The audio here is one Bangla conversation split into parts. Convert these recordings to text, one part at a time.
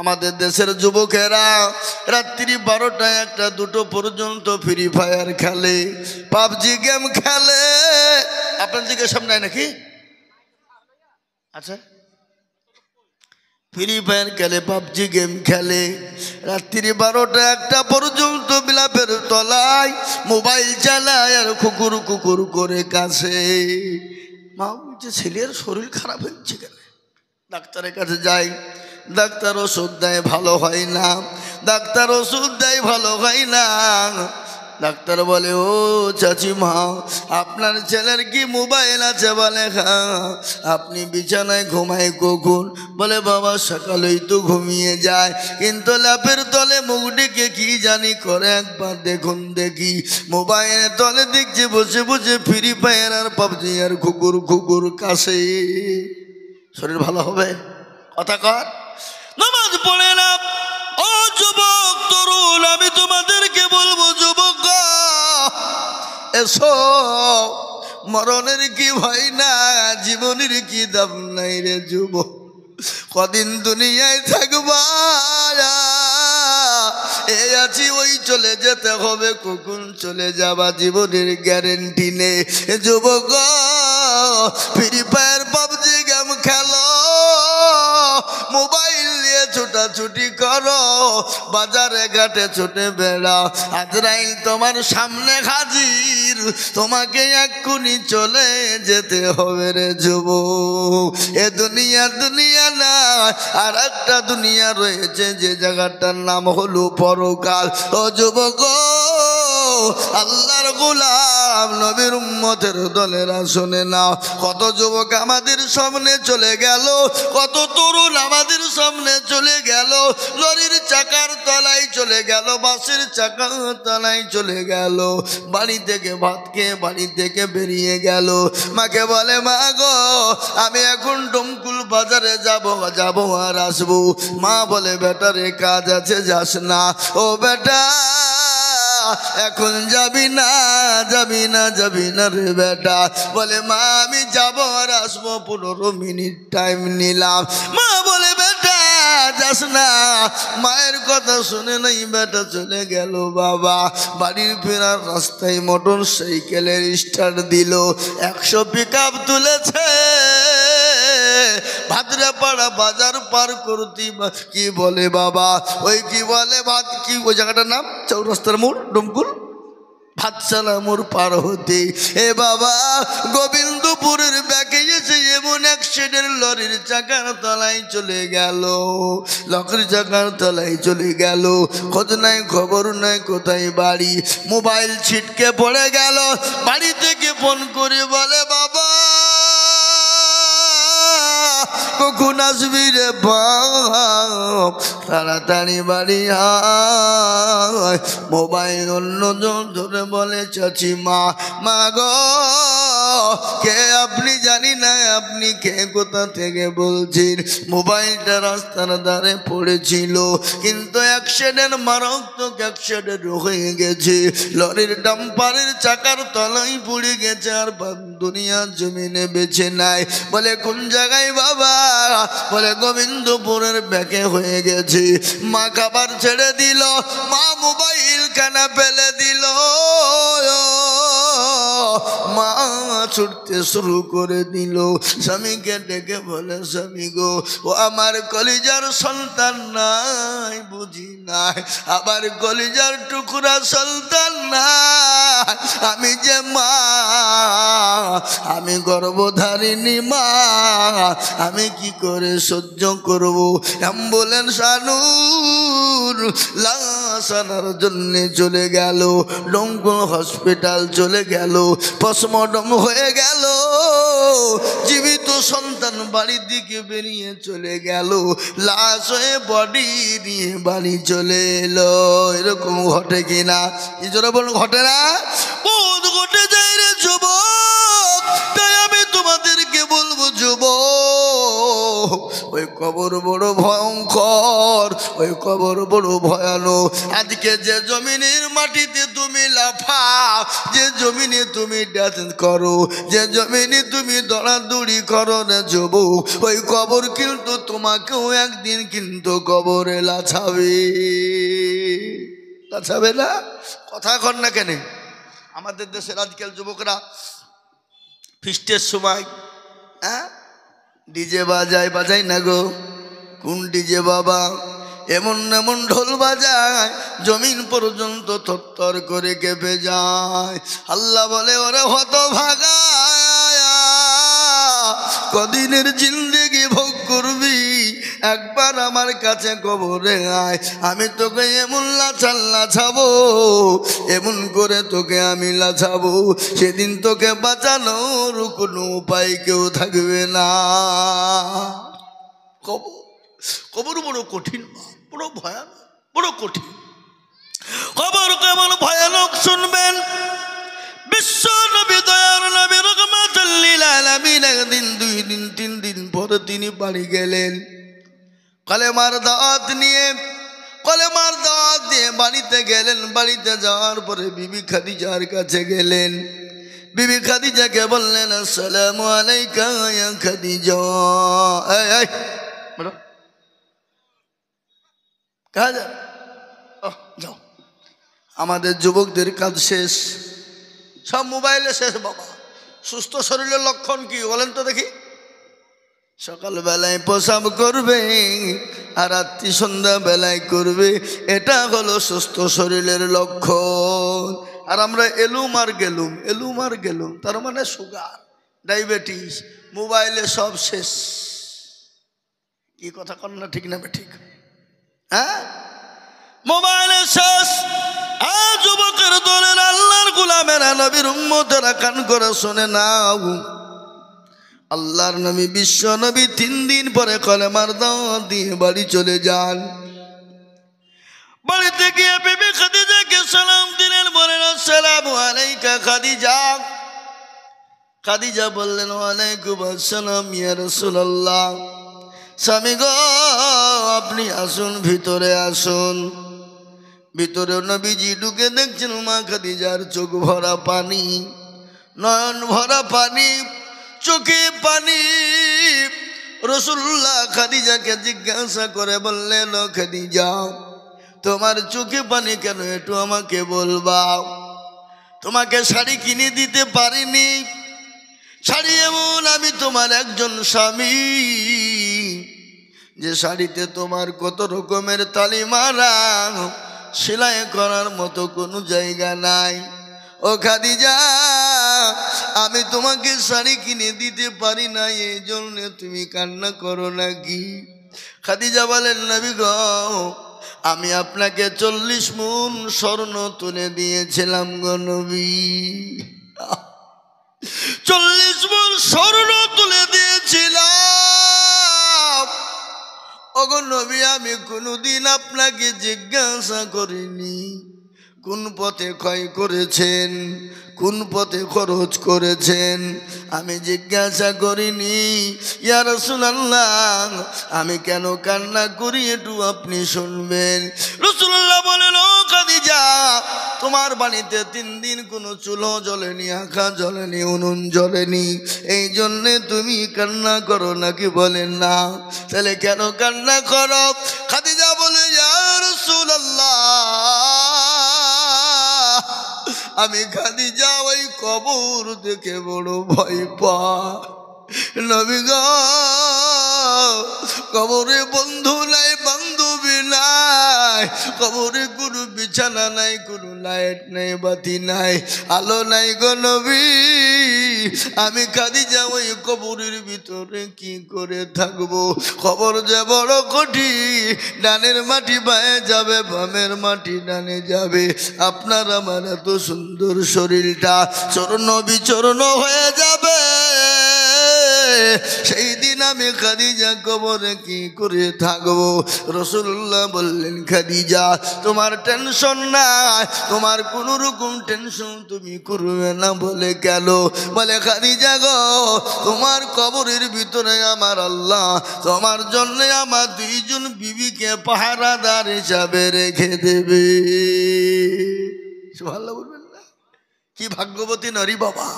আমাদের দেশের যুবকেরা রাত্রি 12টা 1টা 2টো পর্যন্ত ফ্রি ফায়ার খেলে, পাবজি গেম খেলে। আপনার দিকে সামনে নাকি? আচ্ছা, ফ্রি ফায়ার খেলে, পাবজি গেম খেলে, রাত্রি 12টা 1টা পর্যন্ত বিলাপের তলায় মোবাইল চালায় আর কুকুর কুকুর করে কাছে। মা বলছে ছেলের শরীর খারাপ হচ্ছে কেন? ডাক্তারের কাছে যাই, ডাক্তার ওষুধ দেয়, ভালো হয় না। ডাক্তার ওষুধ দেয়, ভালো হয় না। ডাক্তার বলে ও চাচিমা, আপনার ছেলের কি মোবাইল আছে? বলে হ্যাঁ। আপনি বিছানায় ঘুমায় কখন? বলে বাবা সকালেই তো ঘুমিয়ে যায়, কিন্তু ল্যাপের তলে মুখ ডেকে কি জানি করে, একবার দেখুন দেখি। মোবাইলের তলে দেখছে বসে বসে ফ্রি ফায়ার আর পাবজি আর কুকুর কুকুর কাছে। শরীর ভালো হবে? কথা কর। নামাজ পড়ে না। ও যুবক তরুণ, আমি তোমাদেরকে বলবো যুবক এসো, মরণের কি ভয় না, জীবনের কি দাম নাই রে যুবক। কদিন দুনিয়ায় থাকবা, এই আছি ওই চলে যেতে হবে, কখন চলে যাবা জীবনের গ্যারেন্টি নেই। যুবক ফ্রি ফায়ার পাবজি গেম খেলো, মোবাইল নিয়ে ছোটাছুটি করো, বাজারে ঘাটে ছুটে বেড়াও, আজরাইল তোমার সামনে হাজির, তোমাকে এক্ষুনি চলে যেতে হবে রে যুবক। এ দুনিয়া দুনিয়া না, আর একটা দুনিয়া রয়েছে, যে জায়গাটার নাম হলো পরকাল। ও যুবক, আল্লাহর গোলাম নবীর উম্মতের দলেরা শুনে নাও, কত যুবক আমাদের সামনে চলে গেল, কত তরুণ আমাদের সামনে চলে গেল, লরির চাকার তলায় চলে গেল, বাসের চাকার তলায় চলে গেল, বাড়ি থেকে ভাত খেয়ে বাড়ি থেকে বেরিয়ে গেল। মাকে বলে মা গো, আমি এখন ডমকুল বাজারে যাব আর আসবো। মা বলে বেটা রে কাজ আছে, যাস না। ও বেটা এখন যাবি না, যাবি না, যাবি না রে বেটা। বলে মা আমি যাব আর আসবো, 15 মিনিট টাইম নিলাম। মা বলে বেটা যাস না। মায়ের কথা শুনে নাই বেটা চলে গেল। বাবা বাড়ির ফেরার রাস্তায় মোটর সাইকেলের স্টার্ট দিল, 100 পিকআপ তুলেছে, ভাদ্রাপাড়া বাজার পার করতে। কি বলে বাবা, ওই কি বলে ভাত, কি ওই জায়গাটার নাম, চৌরাস্তার মোড়, ডমকুল ভাতশালা মোড় পার হতে। এ বাবা গোবিন্দপুরের ব্যাকে এসে এমন অ্যাক্সিডেন্ট, লরির চাকার তলায় চলে গেল, লরির চাকার তলায় চলে গেল। খোঁজ নাই খবর নাই কোথায় বাড়ি, মোবাইল ছিটকে পড়ে গেল। বাড়ি থেকে ফোন করে বলে বাবা কখন আসবি রে বাপ, তাড়াতাড়ি বাড়ি আয়। মোবাইল অন্যজন ধরে বলে চাচিমা, মা গো কে আপনি? জানি না আপনি কে, কোথা থেকে বলছেন? মোবাইলটা রাস্তার ধারে পড়েছিল, কিন্তু অ্যাক্সিডেন্ট, মারাত্মক অ্যাক্সিডেন্ট হয়ে গেছে, লরির ডাম্পারের চাকার তলায় পড়ে গেছে, আর দুনিয়ার জমিনে বেঁচে নাই। বলে কোন জায়গায় বাবা? বলে গোবিন্দপুরের ব্যাকে হয়ে গেছে। মা খাবার ছেড়ে দিল, মা মোবাইল খানা ফেলে দিল, মা ছুটতে শুরু করে দিল। স্বামীকে ডেকে বলে স্বামী গো, ও আমার কলিজার সন্তান নাই বুঝি নাই, আবার কলিজার টুকরা সন্তান নাই, আমি যে মা, আমি গর্ভধারিণী মা, আমি কি করে সহ্য করব? অ্যাম্বুলেন্স আনুন, লাশ আনার জন্যে চলে গেল, ডমকুল হসপিটাল চলে গেল, পোস্টমর্টম হয়ে গেল, জীবিত সন্তান বাড়ির দিকে বেরিয়ে চলে গেল, লাশ হয়ে বডি নিয়ে বাড়ি চলে এলো। এরকম ঘটে কিনা? কি জোরে বলুন, ঘটে না? বহুত ঘটে যায় রে যুবক। তাই আমি তোমাদেরকে বলবো যুবক, ওই কবর বড় ভয়ঙ্কর, ওই কবর বড় ভয়ানক। আজকে যে জমিনের মাটিতে তুমি লাফাও, যে জমিনে তুমি ডান্স করো, যে জমিনে তুমি দৌড়াদৌড়ি করো না যুবক, ওই কবর কিন্তু তোমাকেও একদিন কিন্তু কবরে লাছাবে। লাছাবে না? কথা কর না কেন? আমাদের দেশের আজকাল যুবকরা ফিস্টের সময় ডিজে বাজায় না গো? কোন ডিজে বাবা? এমন এমন ঢোল বাজায় জমিন পর্যন্ত থরথর করে কেঁপে যায়। আল্লাহ বলে ওরে হতভাগা, কদিনের জিন্দেগি ভোগ করবি, একবার আমার কাছে কবরে আয়, আমি তোকে এমন লাছাবো, এমন করে তোকে আমি লাছাবো, সেদিন তোকে বাঁচানোর কোনো উপায় কেউ থাকবে না। কবর বড় কঠিন, বড় ভয়ানক, বড় কঠিন। কবর কেমন ভয়ানক শুনবেন। বিশ্ব নবী দয়ার নবী রহমাতুল লিল আলামিন একদিন, 2 দিন 3 দিন পরে তিনি বাড়ি গেলেন কলেমার দাওয়াত নিয়ে। কলেমার দাওয়াত দিয়ে বাড়িতে গেলেন। বাড়িতে যাওয়ার পরে বিবি খাদিজার কাছে গেলেন। বিবি খাদিজাকে বললেন, আসসালামু আলাইকা ইয়া খাদিজা। এই বলো, কাজে যাও। আমাদের যুবকদের কাজ শেষ, সব মোবাইলে শেষ বাবা। সুস্থ শরীরের লক্ষণ কি বলেন তো দেখি? সকালবেলায় প্রসাব করবে আর রাত্রি সন্ধ্যাবেলায় করবে, এটা হলো সুস্থ শরীরের লক্ষণ। আর আমরা এলুম আর গেলুম, তার মানে সুগার, ডায়াবেটিস, মোবাইলে সব শেষ। কি কথা কন না? ঠিক না ঠিক? হ্যাঁ, মোবাইলে শেষ। যুবকের দলের আল্লাহর গোলামেরা, নবীর উম্মতেরা কান করে শোনে নাও। আল্লাহর নবী, বিশ্ব নবী 3 দিন পরে কলেমার দাওয়াত দিয়ে বাড়ি চলে যান। বাড়িতে গিয়ে বিবি খাদিজাকে সালাম দিলেন, বলেন আসসালামু আলাইকা খাদিজা। খাদিজা বললেন, ওয়ালাইকুম আসসালাম ইয়া রাসূলুল্লাহ। স্বামী গো, আপনি আসুন, ভিতরে আসুন। ভিতরে নবীজি ঢুকে দেখছেন মা খাদিজার চোখ ভরা পানি, নয়ন ভরা পানি, চোখে পানি। রাসূলুল্লাহ খাদিজাকে জিজ্ঞাসা করে বললেন, ও খাদিজা, তোমার চোখে পানি কেন, একটু আমাকে বলবা? তোমাকে শাড়ি কিনে দিতে পারিনি, শাড়ি এমন আমি তোমার একজন স্বামী, যে শাড়িতে তোমার কত রকমের তালি মারা, সেলাই করার মতো কোনো জায়গা নাই। ও খাদিজা, আমি তোমাকে শাড়ি কিনে দিতে পারি না, এই জন্য তুমি কান্না করো নাকি? খাদিজা বলেন, নবী গো, আমি আপনাকে 40 মণ স্বর্ণ তুলে দিয়েছিলাম গো নবী। 40 মণ স্বর্ণ তুলে দিয়েছিলাম। ওগো নবী, আমি কোনোদিন আপনাকে জিজ্ঞাসা করিনি কোন পথে ক্ষয় করেছেন, কোন পথে খরচ করেছেন, আমি জিজ্ঞাসা করিনি। ইয়া রাসূলুল্লাহ, আমি কেন কান্না করি একটু আপনি শুনবেন। রাসূলুল্লাহ বলেন, ও খাদিজা, তোমার বাড়িতে 3 দিন কোনো চুলো জ্বলেনি, আঁখা জ্বলেনি, উনুন জ্বলেনি, এই জন্যে তুমি কান্না করো নাকি? বলেন না। তাহলে কেন কান্না করো? খাদিজা বলে, ইয়া রাসূলুল্লাহ, আমি খাদিজা ওই কবর দেখে বড় ভয় পাই। নবী গো, কবরে বন্ধু নাই, বান্ধবী নাই, কবরে কোনো বিছানা নাই, কোনো লাইট নাই, বাতি নাই, আলো নাই গো নবী। আমি খাদিজা ওই কবরের ভিতরে কি করে থাকবো? কবর যে বড় কঠিন, ডানের মাটি বায়ে যাবে, বামের মাটি ডানে যাবে। আপনার আমার এত সুন্দর শরীরটা চূর্ণ বিচূর্ণ হয়ে যাবে। সেই দিন আমি খাদিজা কবরে কি করে থাকবো? রাসূলুল্লাহ বললেন, খাদিজা তোমার টেনশন নাই, তোমার কোনো রকম টেনশন তুমি করবে না। বলে কেন? বলে খাদিজা গো, তোমার কবরের ভিতরে আমার আল্লাহ তোমার জন্য আমার দুইজন বিবিকে পাহারাদার হিসাবে রেখে দেবে। সুবহানাল্লাহ বলবেন না? কি ভাগ্যবতী নারী বাবা,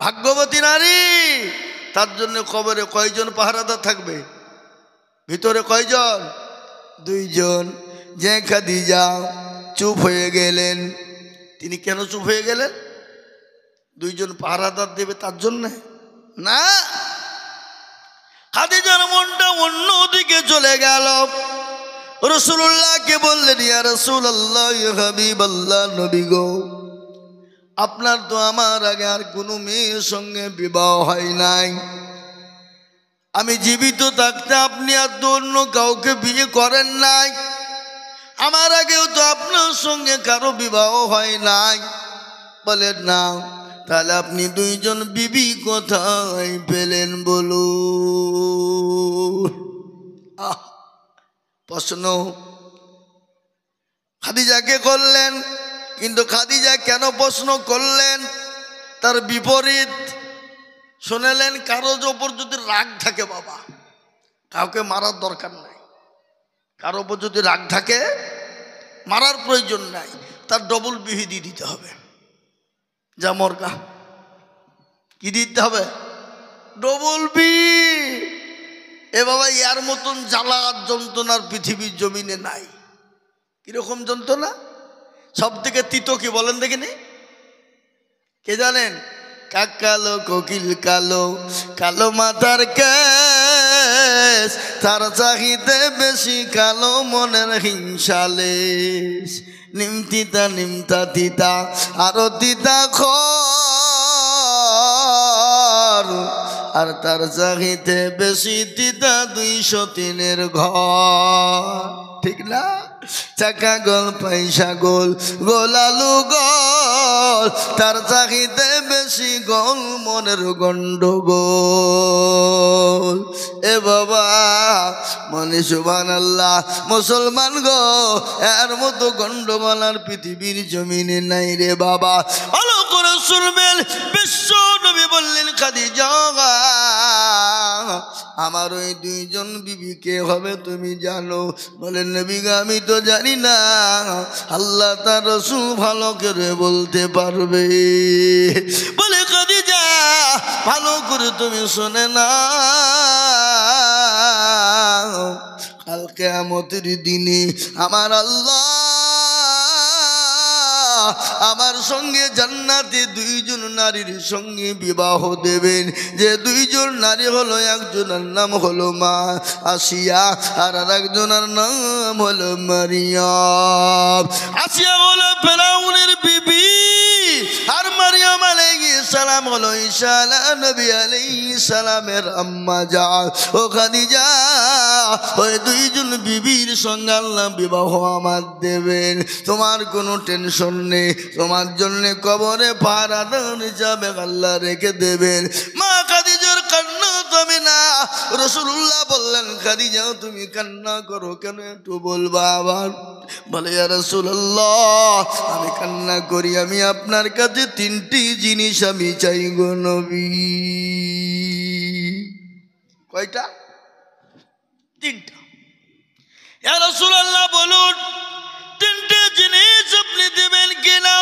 ভাগ্যবতী নারী। তার জন্য কবরে কয়জন পাহারাদার থাকবে? ভিতরে কয়জন? দুইজন। যে খাদিজা চুপ হয়ে গেলেন, তিনি কেন চুপ হয়ে গেলেন? দুইজন পাহারাদার দেবে তার জন্য না, খাদিজার মনটা অন্যদিকে চলে গেল। রাসূলুল্লাহকে বললেন, ইয়া রাসূলুল্লাহ, ইয়া হাবিবাল্লাহ, নবী গো, আপনার তো আমার আগে আর কোনো মেয়ের সঙ্গে বিবাহ হয় নাই। আমি জীবিত থাকতে আপনি আর অন্য কাউকে বিয়ে করেন নাই। আমার আগেও তো আপনার সঙ্গে কারো বিবাহ হয় নাই। বলেন না, তাহলে আপনি দুইজন বিবি কোথায় পেলেন বলুন? প্রশ্ন খাদিজাকে করলেন, কিন্তু খাদিজা কেন প্রশ্ন করলেন? তার বিপরীত শুনলেন। কারোর ওপর যদি রাগ থাকে বাবা, কাউকে মারার দরকার নাই। কারো ওপর যদি রাগ থাকে মারার প্রয়োজন নাই, তার ডবল বিহি দিয়ে দিতে হবে। যা মরকা কি দিতে হবে? Double B. এ বাবা, ইয়ার মতন জ্বালা যন্ত্রণার পৃথিবীর জমিনে নাই। কিরকম যন্ত্রণা? সব থেকে তিতো কি বলেন দেখিনি? কে জানেন? কাক কালো, কোকিল কালো, কালো মাথার কেশ, তার চাহিতে বেশি কালো মনের হিংসালেশ। নিমতিতা নিমতা তিতা আরো তিতা খর, আর তার চাহিতে বেশি তিতা 203 ঘর। ঠিক না? চাকা গোল পয়সা গোল, গোলালু গোল, তার চাহিতে বেশি গোল মনের গন্ডগোল। এ বাবা মনে সুবহানাল্লাহ, মুসলমান গো, এর মতো গন্ডগোল আর পৃথিবীর জমিনে নাই রে বাবা। ভালো করে শুনবেন, বিশ্ব নবী বললেন, খাদিজা আমার ওই দুইজন বিবি কে হবে তুমি জানো? বলেন, নবী গো, আমি তো জানি না, আল্লাহ তার রাসূল ভালো করে বলতে পারবে। বলে, খাদিজা ভালো করে তুমি শুনে না, কাল কিয়ামতের দিনে আমার আল্লাহ আমার সঙ্গে জান্নাতে দুইজন নারীর সঙ্গে বিবাহ দেবেন। যে দুইজন নারী হলো, একজনের নাম হলো মা আসিয়া, আর একজনের নাম হলো মারিয়াম। আসিয়া হলো ফেরাউনের বিবি, আর মারিয়াম আলাইহিস সালাম হলো ঈসা নবী আলাইহিস সালামের আম্মা জান। ও খাদিজা, ওই দুইজন বিবির সঙ্গে আল্লাহ বিবাহ আমার দেবেন। তোমার কোনো টেনশন নেই, তোমার জন্য কবরে পাহারাদার হিসাবে আল্লাহ রেখে দেবেন। মা খাদিজার কান্না থামে না। রাসূলুল্লাহ বললেন, খাদিজা তুমি কান্না করো কেন, একটু বলবা আবার? বলে, ইয়া রাসূলুল্লাহ, আমি কান্না করি, আমি আপনার কাছে 3টি জিনিস আমি চাই গো নবী। কয়টা? 3টা। ইয়া রাসূলুল্লাহ বলুন, 3টে জিনিস আপনি দেবেন কিনা?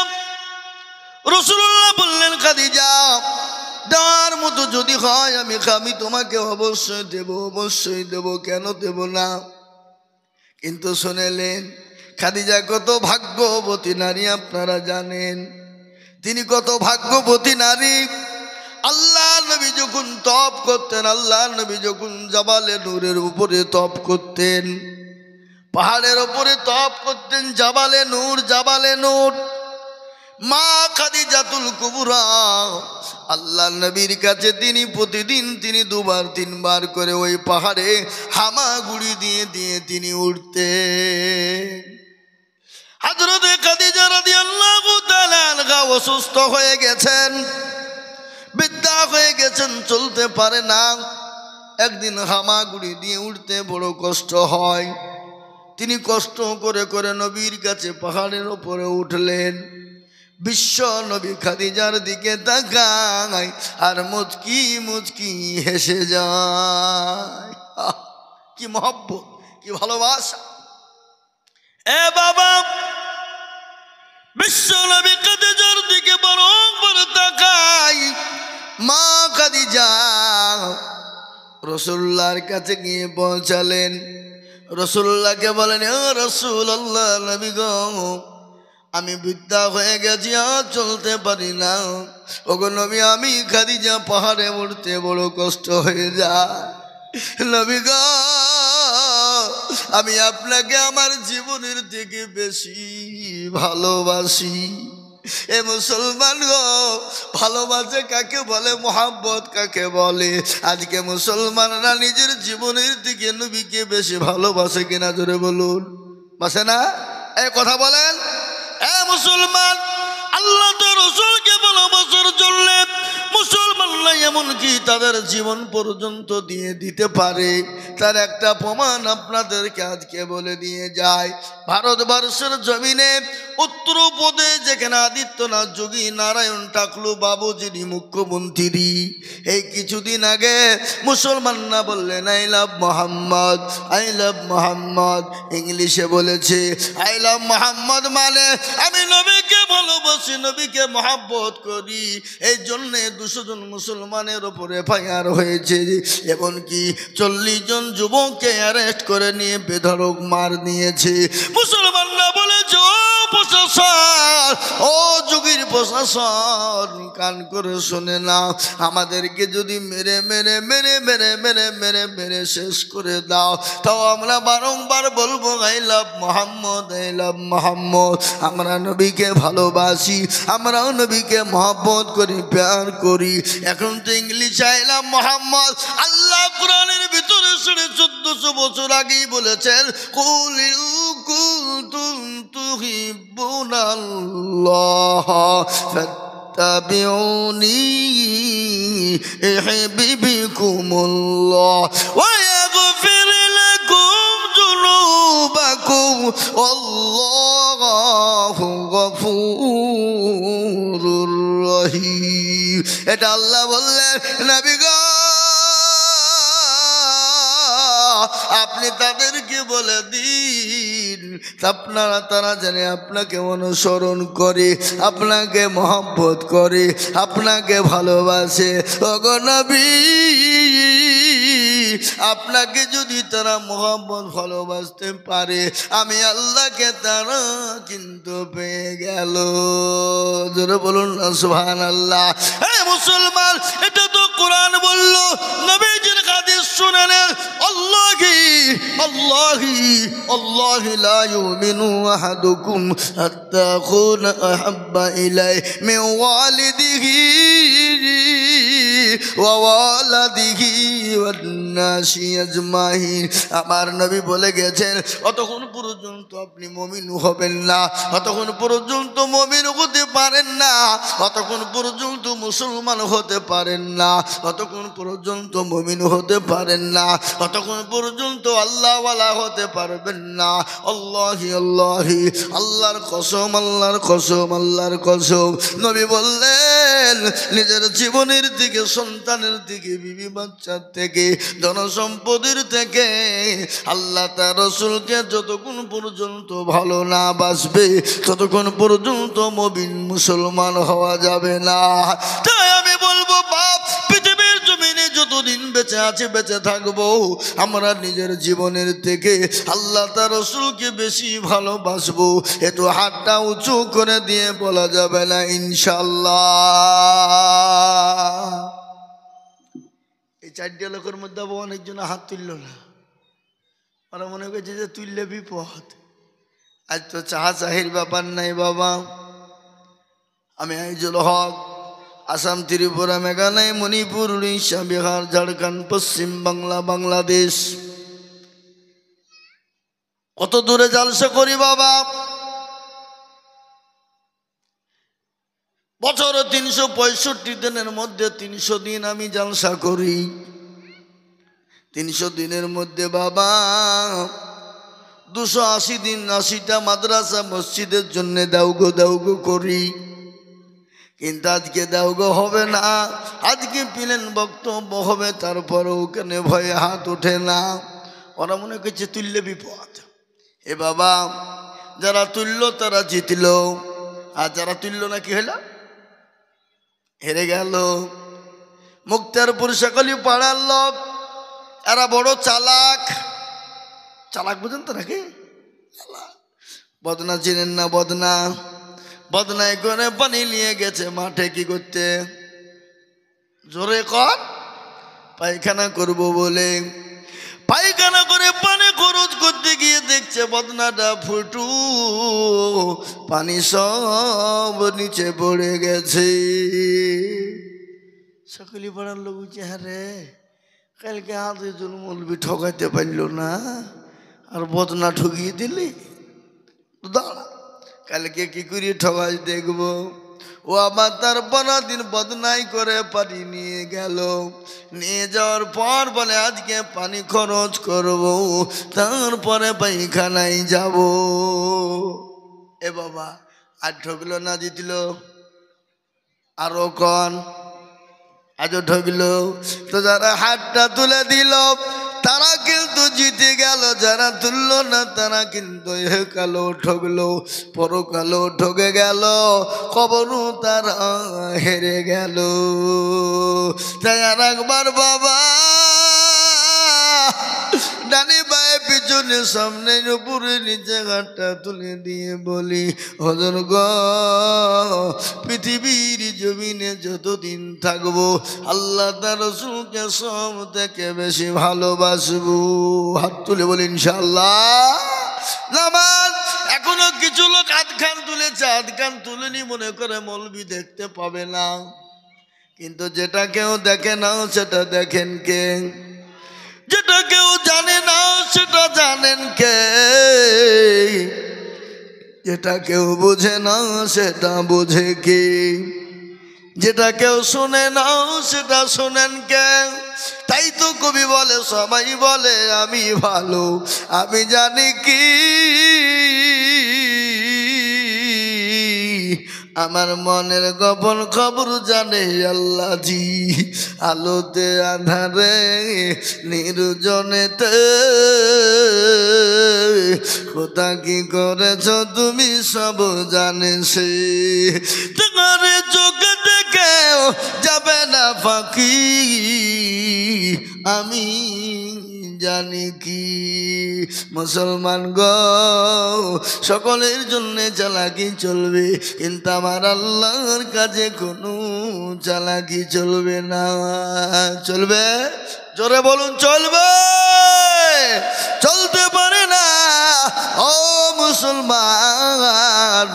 রাসূলুল্লাহ বললেন, খাদিজা দেওয়ার মতো যদি হয় আমি তোমাকে অবশ্যই দেব, অবশ্যই দেব, কেন দেব না? কিন্তু শুনলেন, খাদিজা কত ভাগ্যবতী নারী আপনারা জানেন। তিনি কত ভাগ্যবতী নারী। আল্লাহ নবী যখন তপ করতেন, আল্লাহ নবী যখন জাবালে নূরের উপরে তপ করতেন, পাহাড়ের উপরে তপ করতেন, জাবালে নূর, জাবালে নূর, মা খাদিজাতুল কুবরা আল্লাহ নবীর কাছে তিনি প্রতিদিন তিনি 2-3 বার করে ওই পাহাড়ে হামাগুড়ি দিয়ে দিয়ে তিনি উঠতেন। হযরত খাদিজা রাদিয়াল্লাহু তাআলা আনহা অসুস্থ হয়ে গেছেন, বৃদ্ধা হয়ে গেছেন, চলতে পারে না। একদিন হামাগুড়ি দিয়ে উঠতে বড় কষ্ট হয়। তিনি কষ্ট করে করে নবীর কাছে পাহাড়ের ওপরে উঠলেন। বিশ্ব নবী খাদিজার দিকে তাকায় আর মুচকি মুচকি হেসে যায়। কি মহব্বত, কি ভালোবাসা! এ বাবা, বিশ্ব নবী খাদিজার দিকে বড় তাকায়। মা খাদিজা রাসূলুল্লাহর কাছে গিয়ে পৌঁছালেন। রাসূলুল্লাহকে বলেন, ও রাসূলুল্লাহ, নবী গো, আমি বৃদ্ধা হয়ে গেছি, আর চলতে পারি না। ওগো নবী, আমি খাদিজা পাহাড়ে উঠতে বড় কষ্ট হয়ে যায়। নবী গো, আমি আপনাকে আমার জীবনের থেকে বেশি ভালোবাসি। এ মুসলমান গো, ভালোবাসে কাকে বলে, মোহাব্বত কাকে বলে? আজকে মুসলমানরা নিজের জীবনের দিকে নবীকে বেশি ভালোবাসে কিনা জোরে বলুন। বাসে না? এই কথা বলেন। এ মুসলমান, আল্লাহ তো রাসূলকে ভালোবাসার জন্য মুসলমানরা এমনকি তাদের জীবন পর্যন্ত দিয়ে দিতে পারে। তার একটা প্রমাণ আপনাদেরকে আজকে বলে দিয়ে যায়। ভারতবর্ষের জমিনে উত্তরপ্রদেশ, যেখানে আদিত্যনাথ যোগী নারায়ণ টাকলু বাবু যিনি মুখ্যমন্ত্রী, এই কিছুদিন আগে মুসলমানরা বললেন I love Mohammad, I love Mohammad. ইংলিশে বলেছে আই লাভ মোহাম্মদ, মানে আমি নবীকে ভালোবাসি, নবীকে মহাব্বত করি। এই জন্যে 200 জন মুসলমানের ওপরে এফআইআর হয়েছে। এমনকি 40 জন যুবককে অ্যারেস্ট করে নিয়ে বেধড়ক মার নিয়েছে। মুসলমানরা বলেছে, ও প্রশাসন, ও যুগীর প্রশাসন, কান করে শুনে না, আমাদেরকে যদি মেরে মেরে মেরে মেরে মেরে মেরে মেরে শেষ করে দাও, তাও আমরা বারংবার বলবো I love Mohammad, I love Mohammad. আমরা নবীকে ভালোবাসি, আমরাও নবীকে মহব্বত করি, প্যার করি। এখন তো ইংলিশ আই লাভ মোহাম্মদ। আল্লাহ কোরআনের ভিতরে 1400 বছর আগেই বলেছেন, কুল ইন কুনতুম তুহিব্বুনাল্লাহ ফাত্তাবিউনি ইউহিব্বুকুমুল্লাহ ওয়া ইয়াগফির লাকুম যুনুবাকুম আল্লাহু গফুরুর রহিম। এটা আল্লাহ বললেন, নবী গো, আপনি তাদেরকে বলে দিন, আপনারা তারা জানে আপনাকে অনুসরণ করে, আপনাকে মহব্বত করে, আপনাকে ভালোবাসে। ওগো নবী, আপনাকে যদি তারা মহব্বত ভালোবাসতে পারে, আমি আল্লাহকে তারা কিন্তু পেয়ে গেল। জোরে বলুন না সুবহানাল্লাহ। এই মুসলমান, এটা তো কোরআন বলল, নবীজির হাদিস শুনে নেন। আল্লাহি আল্লাহি আল্লাহি লা ইউমিনু আহাদুকুম হাত্তা আকুনা আহাব্বা ইলাইহি মিন ওয়ালিদিহি ওয়া ওয়ালাদিহি ওয়ান নাসি আজমাইন। আমার নবী বলে গেছেন, অতক্ষণ পর্যন্ত আপনি মুমিন হবেন না, অতক্ষণ পর্যন্ত মুমিন হতে পারেন না, অতক্ষণ পর্যন্ত মুসলমান হতে পারেন না, অতক্ষণ পর্যন্ত মুমিন হতে পারেন না, অতক্ষণ পর্যন্ত আল্লাহওয়ালা হতে পারবেন না। আল্লাহি আল্লাহি, আল্লাহর কসম, আল্লাহর কসম, আল্লাহর কসম। নবী বললেন, নিজের জীবনের দিকে, সন্তানের দিকে, বিবি বাচ্চার থেকে, জনসম্পদের থেকে আল্লাহ তার রাসূলকে যতক্ষণ পর্যন্ত ভালো না বাসবে, ততক্ষণ পর্যন্ত মুমিন মুসলমান হওয়া যাবে না। তাই আমি বলবো, বাপ, পৃথিবীর জমিনে যতদিন বেঁচে আছে, বেঁচে থাকবো, আমরা নিজের জীবনের থেকে আল্লাহ তার রাসূলকে বেশি ভালোবাসবো। একটু হাতটা উঁচু করে দিয়ে বলা যাবে না ইনশাআল্লাহ? এই 4 লোকের মধ্যে অনেকজন হাত তুলল না। ওরা মনে করছে যে তুললে বিপদ। আজ তো চাহির ব্যাপার নাই বাবা। আমি আইজুল হক, আসাম, ত্রিপুরা, মেঘালয়, মণিপুর, উড়িষ্যা, বিহার, ঝাড়খণ্ড, পশ্চিম বাংলা, বাংলাদেশ, কত দূরে জালসা করি বাবা। বছরে 365 দিনের মধ্যে 300 দিন আমি জালসা করি। 300 দিনের মধ্যে বাবা 280 দিন 80টা মাদ্রাসা মসজিদের জন্য দাউগো করি, কিন্তু আজকে দাউগো হবে না, আজকে প্লেন বক্তব্য হবে, তারপরে ওখানে ভয়ে হাত ওঠে না। ওরা মনে করছে তুললে বিপদ। এ বাবা, যারা তুলল তারা জিতল, আর যারা তুলল না কি হলো? হেরে গেল। মুক্তারপুর সকলি পাড়ার লোক, এরা বড় চালাক। চালাক বুঝেন তো নাকি? বদনা চিনেন না? বদনায় করে পানি নিয়ে গেছে মাঠে কি করতে? জোরে কর, পায়খানা করব বলে। পায়খানা করে পানি খরচ করতে গিয়ে দেখছে বদনাটা ফুটু, পানি সব নিচে পড়ে গেছে। সকলি পাড়ার লোক বলছে, হ্যাঁ রে, কালকে হাতে মৌলবি ঠকাইতে পারল না, আর বদনা ঠকিয়ে দিলি। দাঁড়া, কালকে কি করে ঠকাই দেখবো। ও আবার তার 15 দিন বদনাই করে পানি নিয়ে গেল। নিয়ে যাওয়ার পর বলে আজকে পানি খরচ করব, তারপরে পায়খানায় যাব। এ বাবা, আর ঠকলো না জিতল? আরো কন, আজও ঠকলো। তো যারা হাতটা তুলে দিল তারা কিন্তু জিতে গেল, যারা তুলল না তারা কিন্তু কালো ঠকলো, পরকালো ঠকে গেল, কবরও তারা হেরে গেল। তাই আর একবার বাবা ডানে বায়ে পিছনে সামনে উপরে নিচে হাতটা তুলে দিয়ে বলি, হজর গো, পৃথিবীর জমিনে যতদিন থাকবো আল্লাহ তার রাসূলকে সব থেকে বেশি ভালোবাসবো। হাত তুলে বলি ইনশাআল্লাহ। নামাজ এখনো কিছু লোক হাত খান তুলেছে, হাত খান তুলেনি মনে করে মৌলবি দেখতে পাবে না, কিন্তু যেটা কেউ দেখে না সেটা দেখেন কে? যেটা কেউ জানে না সেটা জানেন কে? যেটা কেউ বোঝে না সেটা বোঝে কে? যেটা কেউ শোনে না সেটা শোনেন কে? তাই তো কবি বলে, সবাই বলে আমি ভালো, আমি জানি কি আমার মনের গোপন খবর জানে আল্লাহ জি। আলোতে আধারে নির্জনেতে কোথা কি করেছ তুমি সব জানে সে। তোমার চোখে দেখেও যাবে না ফাঁকি, আমি জানি কি। মুসলমান গো, সকলের জন্য চালাকি চলবে, কিন্তু আমার আল্লাহর কাছে কোনো চালাকি চলবে না। চলবে? জোরে বলুন, চলবে? চলতে পারে না। ও মুসলমান,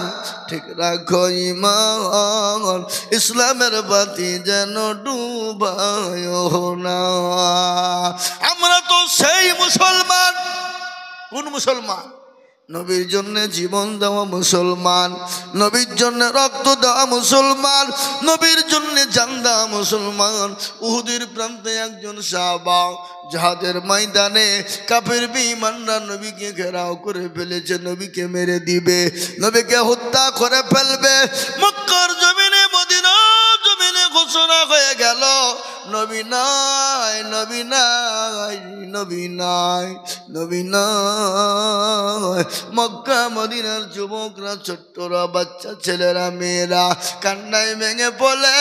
ঠিক রাখো ঈমান, ইসলামের বাতি যেন ডুবায় না। আমরা তো সেই মুসলমান। কোন মুসলমান? নবীর জন্য জীবন দেওয়া মুসলমান, নবীর জন্য রক্ত দেওয়া মুসলমান, নবীর জন্য জান দেওয়া মুসলমান। উহুদের প্রান্তে একজন সাহাবা জিহাদের ময়দানে কাফের বেঈমানরা নবীকে ঘেরাও করে ফেলেছে, নবীকে মেরে দিবে, নবীকে হত্যা করে ফেলবে। মক্কার জমিনে, মদিনার জমিনে ঘোষণা হয়ে গেল, নবী নাই, নবী নাই, নবী নাই, নবী নাই। মক্কা মদিনার যুবকরা, ছোট্টরা, বাচ্চা ছেলেরা, মেয়েরা কান্নায় ভেঙে পড়ে।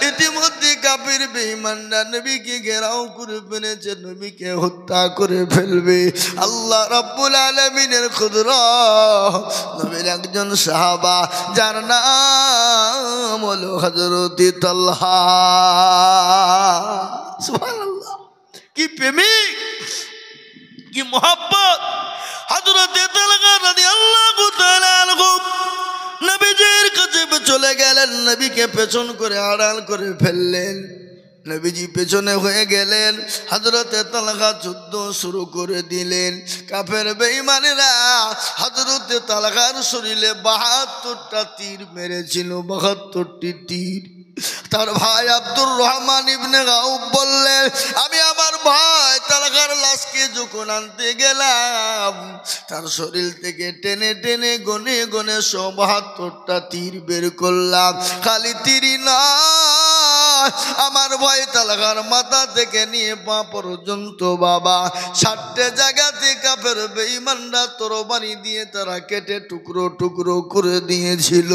ইতিমধ্যে কাফির বেঈমানরা নবীকে ঘেরাও করে ফেলেছে, নবীকে হত্যা করে ফেলবে। আল্লাহ রাব্বুল আলামিনের কুদরত, নবীর একজন সাহাবা যার নাম হলো হযরত তালহা। সুবহানাল্লাহ, কি প্রেমিক, কি মোহাব্বত। হযরত তালহা রাদিয়াল্লাহু তাআলা আনহু নবীজির কাছে চলে গেলেন, নবীকে পেছন করে আড়াল করে ফেললেন। নবীজি পেছনে হয়ে গেলেন, হযরত তালহা যুদ্ধ শুরু করে দিলেন। কাফের বেঈমানেরা হযরত তালহার শরীরে 72টা তীর মেরেছিল, 72টি তীর। তার ভাই আব্দুর রহমান ইবনে গাউফ বললেন, আমি আমার ভাই তালহার লাশকে যখন আনতে গেলাম, তার শরীর থেকে টেনে টেনে গনে গনে ৭২টা তীর বের করলাম। খালি তীরই না, আমার ভাই তালহার মাথা থেকে নিয়ে পা পর্যন্ত বাবা ৬০টে জায়গাতে কাফের বেঈমানরা তরবারি দিয়ে তারা কেটে টুকরো টুকরো করে দিয়েছিল।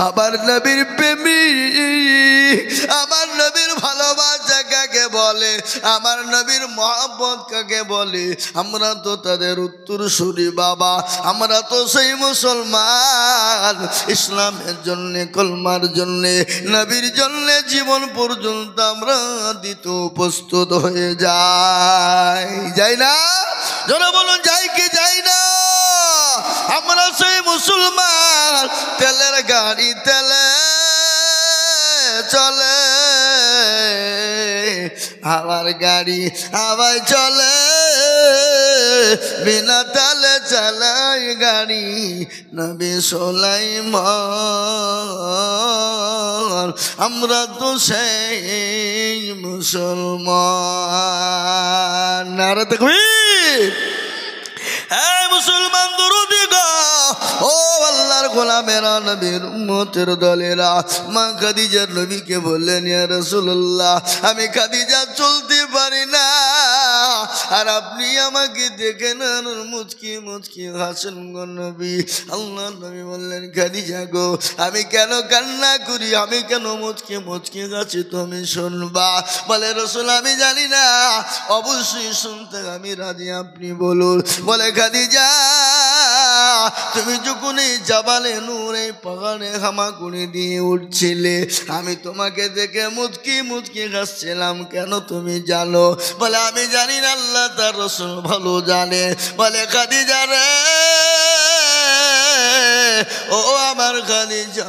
আবার নবীর প্রেমিক, আমার নবীর ভালোবাসা কাকে বলে, আমার নবীর মহব্বত কাকে বলে, আমরা তো তাদের উত্তরসূরি বাবা। আমরা তো সেই মুসলমান, ইসলামের জন্যে, কলমার জন্যে, নবীর জন্যে জীবন পর্যন্ত আমরা দিতে প্রস্তুত হয়ে যাই না? যারা বলুন যাই কি যাই না? আমরা সেই মুসলমান, তেলের গাড়ি তেলে চলে, আমার গাড়ি হাওয়ায় চলে, বিনা তালে চালাই গাড়ি নবী সুলাইমান। আমরা তো সেই মুসলমান। নারে তাকবীর! এই মুসলমান দরুদি গো, ও আল্লাহর গোলামেরা, নবীর উম্মতের দলেরা, মা খাদিজার নবীকে বললেন, ইয়া রাসূলুল্লাহ, আমি খাদিজা চলতে পারি না, আর আপনি আমাকে দেখেন আর মুচকি মুচকি হাসেন গো নবী। আল্লাহ নবী বললেন, খাদিজা গো, আমি কেন কান্না করি, আমি কেন মুচকি মুচকি হাসি, তুমি শুনবা? বলে, রাসূল আমি জানি না, অবশ্যই শুনতে আমি রাজি, আপনি বলুন। বলে, খাদিজা, তুমি যখন এই জাবালে নূর, এই পাহাড়ে হামাগুড়ি দিয়ে উঠছিলে, আমি তোমাকে দেখে মুচকি মুচকি হাসছিলাম, কেন তুমি জানো? বলে, আমি জানি না, আল্লাহ তার রাসূল ভালো জানে। বলে, খাদিজা রে, ও আমার খাদিজা,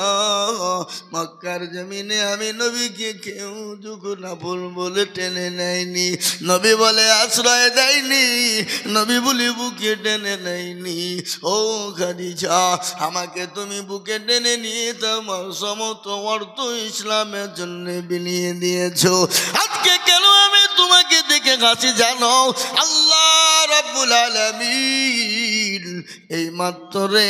মক্কার জমিনে আমি নবীকে কেউ যখন আপন বলে টেনে নেয়নি, নবী বলে আশ্রয় দেয়নি, নবী বলে বুকে টেনে নেয়নি। ও খাদিজা, আমাকে তুমি বুকে টেনে নিয়ে তোমার সমস্ত অর্থ ইসলামের জন্য বিলিয়ে দিয়েছো। আজকে কেন আমি তোমাকে দেখে হাসি জানো? আল্লাহ রাব্বুল আলামিন এই মাত্রে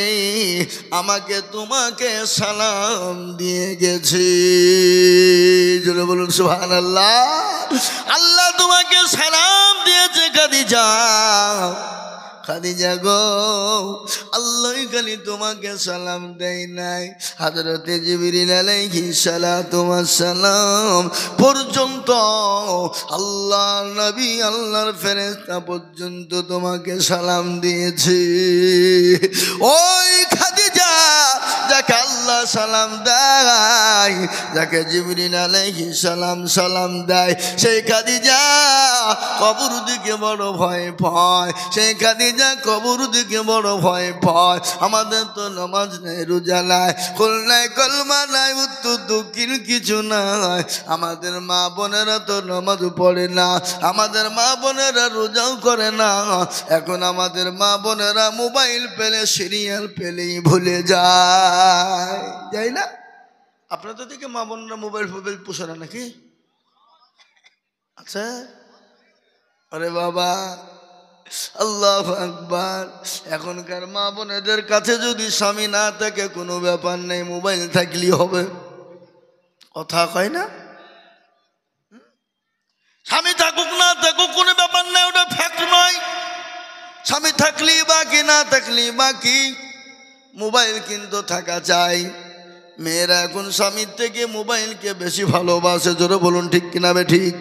আমাকে তোমাকে সালাম দিয়ে গেছে। জোরে বলুন সুবহানাল্লাহ। আল্লাহ তোমাকে সালাম দিয়েছে খাদিজা। খাদিজা গো, আল্লাহ খালি তোমাকে সালাম দেয় নাই, হযরতে জিবরিল আলাইহিস সালাতু ওয়াস সালাম পর্যন্ত, আল্লাহ নবী, আল্লাহর ফেরেশতা পর্যন্ত তোমাকে সালাম দিয়েছে। ওই খাদিজা যাকে আল্লাহ সালাম দেয়, যাকে জিবরিল আলাইহিস সালাম সালাম দেয়, সেই খাদিজা কবর দিকে বড় ভয় পায়, সেই খাদিজা কবর দিকে বড় ভয় পায়। আমাদের তো নামাজ নেই, রোজা নাই, কুল নাই, কলমা নাই, উত্তর দক্ষিণ কিছু নাই। আমাদের মা বোনেরা তো নামাজ পড়ে না, আমাদের মা বোনেরা রোজাও করে না। এখন আমাদের মা বোনেরা মোবাইল পেলে, সিরিয়াল পেলেই ভুলে যায় না? আপনাদের দিকে মা বোনেরা মোবাইল পোষে না নাকি? আচ্ছা, আরে বাবা, আল্লাহু আকবার। এখনকার মা বোনেদের কাছে যদি স্বামী না থাকে কোনো ব্যাপার নেই, মোবাইল থাকলেই হবে। কথা কয় না? স্বামী থাকুক না থাকুক কোনো ব্যাপার নেই, ওটা ফ্যাক্ট নয়। স্বামী থাকলেই বাকি, না থাকলেই বাকি, মোবাইল কিন্তু থাকা চাই। মেয়েরা এখন স্বামীর থেকে মোবাইলকে বেশি ভালোবাসে। জোরে বলুন ঠিক কিনা বে ঠিক?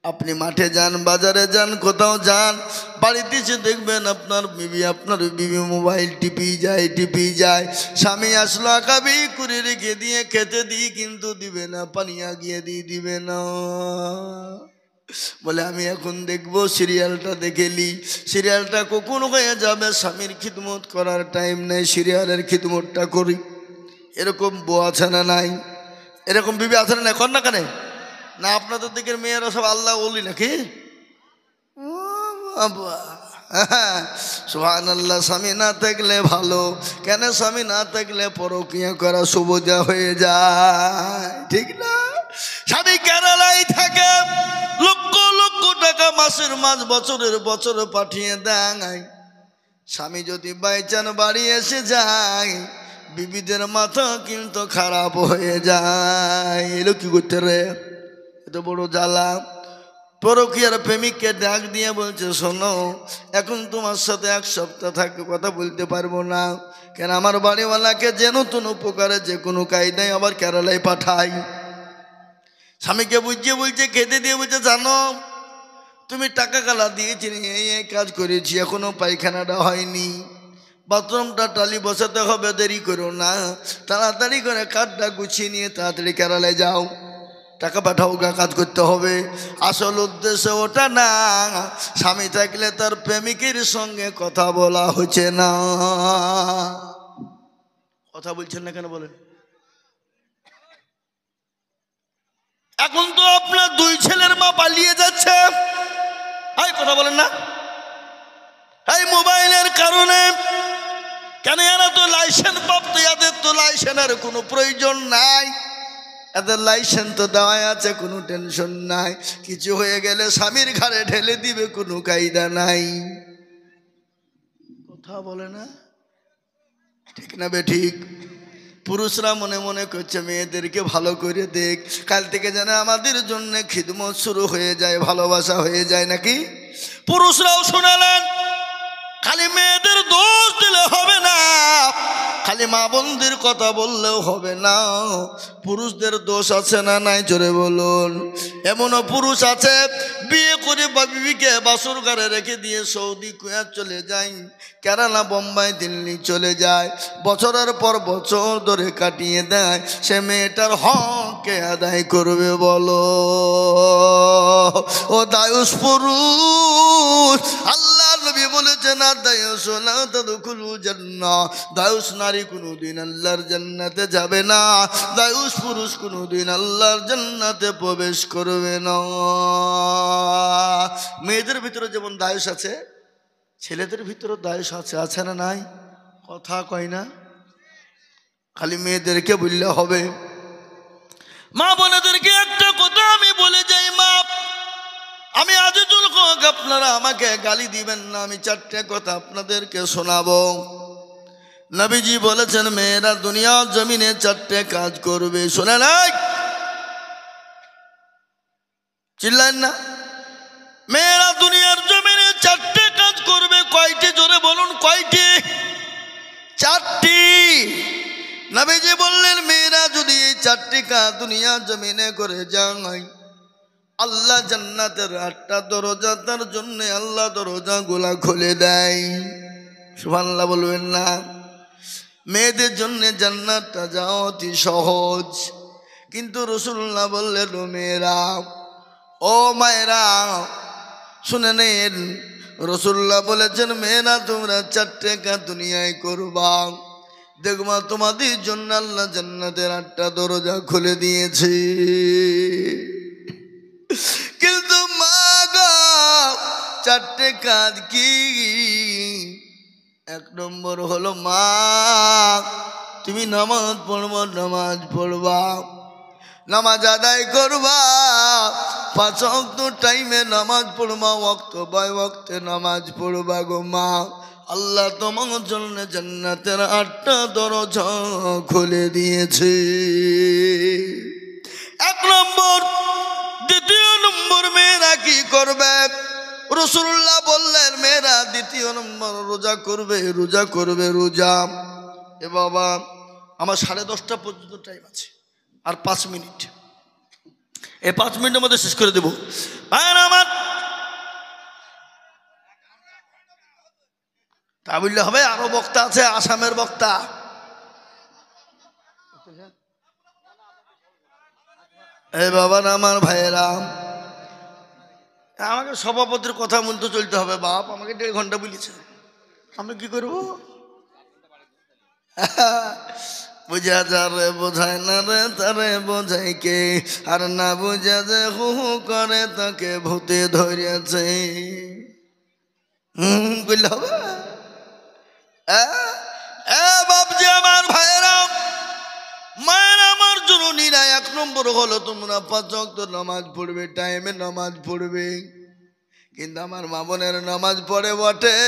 আপনি মাঠে যান, বাজারে যান, কোথাও যান, বাড়িতে এসে দেখবেন আপনার বিবি মোবাইল টিপি যায়। স্বামী আসলো, আকাবি করে রেখে দিয়ে খেতে দিই, কিন্তু দিবে না, পানি আগিয়ে দিবে না। বলে, আমি এখন দেখবো, সিরিয়ালটা দেখেলি, সিরিয়ালটা কখন হয়ে যাবে, স্বামীর খিদমত করার টাইম নেই, সিরিয়ালের খিদমতটা করি। এরকম বউ আছে না নাই? এরকম বিবি আছে না নাই? কর না কেন? না আপনাদের দিকের মেয়েরা সব আল্লাহ ওলি নাকি? সুবহানাল্লাহ। স্বামী না থাকলে ভালো, কেন স্বামী না থাকলে পরকীয়া করা সুবিধা হয়ে যায়, ঠিক না? স্বামী কেরালায় থাকে, লক্ষ লক্ষ টাকা মাসের মাস বছরের বছর পাঠিয়ে দেয়। স্বামী যদি বাইচান বাড়ি এসে যায়, বিবিদের মাথা কিন্তু খারাপ হয়ে যায়। এলো কি করতে রে, এত বড় জ্বালা। পরকীয়ার প্রেমিককে ডাক দিয়ে বলছে, শোনো, এখন তোমার সাথে 1 সপ্তাহ থাকতে কথা বলতে পারবো না, কেন আমার বাড়িওয়ালাকে যে নতুন উপকারে যে কোনো কায়দায় আবার কেরালায় পাঠাই। স্বামীকে বুঝিয়ে বলছে, খেতে দিয়ে বলছে, জানো তুমি টাকা কালা দিয়েছি, এই কাজ করেছি, এখনো পায়খানাটা হয়নি, বাথরুমটা টালি বসাতে হবে, দেরি করো না, তাড়াতাড়ি করে কাঠটা গুছিয়ে নিয়ে তাড়াতাড়ি কেরালায় যাও, টাকা পাঠাও, কাজ করতে হবে। আসল উদ্দেশ্য ওটা না, স্বামী থাকলে তার প্রেমিকের সঙ্গে কথা বলা হচ্ছে না। কথা বলছেন না কেন বলেন? এখন তো আপনার 2 ছেলের মা পালিয়ে যাচ্ছে, কথা বলেন না, এই মোবাইলের কারণে। কেন? এরা তো লাইসেন্স প্রাপ্ত, এদের তো লাইসেন্সের কোনো প্রয়োজন নাই, এদের লাইসেন্স তো দেওয়াই আছে, কোনো টেনশন নাই। কিছু হয়ে গেলে স্বামীর ঘাড়ে ঢেলে দিবে, কোনো কায়দা নাই। কথা বলে না, ঠিক না বে ঠিক? পুরুষরা মনে মনে করছে মেয়েদেরকে ভালো করে দেখ, কাল থেকে যেন আমাদের জন্য খিদমত শুরু হয়ে যায়, ভালোবাসা হয়ে যায় নাকি? পুরুষরাও শোনালেন, খালি মেয়েদের দোষ দিলে হবে না, খালি মা বোনদের কথা বললেও হবে না, পুরুষদের দোষ আছে না নাই জোরে বলুন? এমনও পুরুষ আছে বিয়ে করে বিবিকে বাসর ঘরে রেখে দিয়ে সৌদি কুয়েত চলে যায়, কেরালা বোম্বাই দিল্লি চলে যায়, বছরের পর বছর ধরে কাটিয়ে দেয়। সে মেয়েটার হককে আদায় করবে বলো? ও দায়ুস পুরুষ, আল্লাহ নবী বলেছেন, আর দায়ুস লা তাদখুলু জান্নাহ, দায়ুস নারী কোনোদিন আল্লাহর জান্নাতে যাবে না, দায়ুস পুরুষ কোনোদিন আল্লাহর জান্নাতে প্রবেশ করবে না। মেয়েদের ভিতরে যেমন দায়ুস আছে, ছেলেদের ভিতরে দায়ুস আছে, আছে না নাই? কথা কয় না, খালি মেয়েদেরকে বললে হবে। মা বোনেদেরকে একটা কথা আমি বলে যাই, মা, আমি আজিজুল হক, আপনারা আমাকে গালি দিবেন না, আমি 4টে কথা আপনাদেরকে শোনাবো। নবীজি বলেছেন, মেয়েরা দুনিয়ার জমিনে 4টে কাজ করবে, শোনে নাই, চিল্লান না। মেয়েরা দুনিয়ার জমিনে 4টে কাজ করবে। কয়টি জোরে বলুন, কয়টি? 4টি। নবীজি বললেন, মেয়েরা যদি এই 4টি কাজ দুনিয়ার জমিনে করে যায়, আল্লাহ জান্নাতের 8টা দরজা তার জন্য আল্লাহ দরজাগুলা খুলে দেয়। সুবহানাল্লাহ বলবেন না? মেয়েদের জন্য জান্নাতটা যাওয়া অতি সহজ, কিন্তু রাসূলুল্লাহ বললেন, ও মেয়েরা, ও মায়েরা শুনে নেন, রাসূলুল্লাহ বলেছেন, মেয়েরা তোমরা 4টে কাজ দুনিয়ায় করবা, দেখবা তোমাদের জন্য আল্লাহ জান্নাতের 8টা দরজা খুলে দিয়েছে। কিন্তু মা গো, 4টে কাজ কি? 1 নম্বর হলো, মা তুমি নামাজ পড়বা, নামাজ পড়বা, নামাজ আদায় করবা, 5 ওয়াক্ত টাইমে নামাজ পড়বা, ওয়াক্ত বাই ওয়াক্তে নামাজ পড়বা গো মা, আল্লাহ তোমার জন্য জান্নাতের 8টা দরজা খুলে দিয়েছে। 1 নম্বর। 2 নম্বর, মেয়েরা কি করবে? রাসূলুল্লাহ বললেন, মেয়েরা 2 নম্বর রোজা করবে, রোজা করবে, রোজা। এ বাবা, আমার 10:30 পর্যন্ত টাইম আছে, আর 5 মিনিট, এই 5 মিনিটের মধ্যে শেষ করে দেব। ভাইরা আমার, তা বললে হবে? আরো বক্তা আছে, আসামের বক্তা। এই বাবা আমার ভাইয়েরা, আমাকে সভাপতির কথা মতো চলতে হবে। বাপ আমাকে 1.5 ঘন্টা বলেছে, আমি কি করবো? বুঝা যারে বোঝায় না রে, তারে বোঝায় কে, আর না বুঝা যে হু হু করে তাকে ভূতে ধরেছে। করলে হবে? বাপজি আমার ভাইয়েরা, মায়ের আমার জননীরা, 1 নম্বর হলো তোমরা 5 ওয়াক্ত নামাজ পড়বে, টাইমে নামাজ পড়বে। কিন্তু আমার মা বোনের নামাজ পড়ে বটে,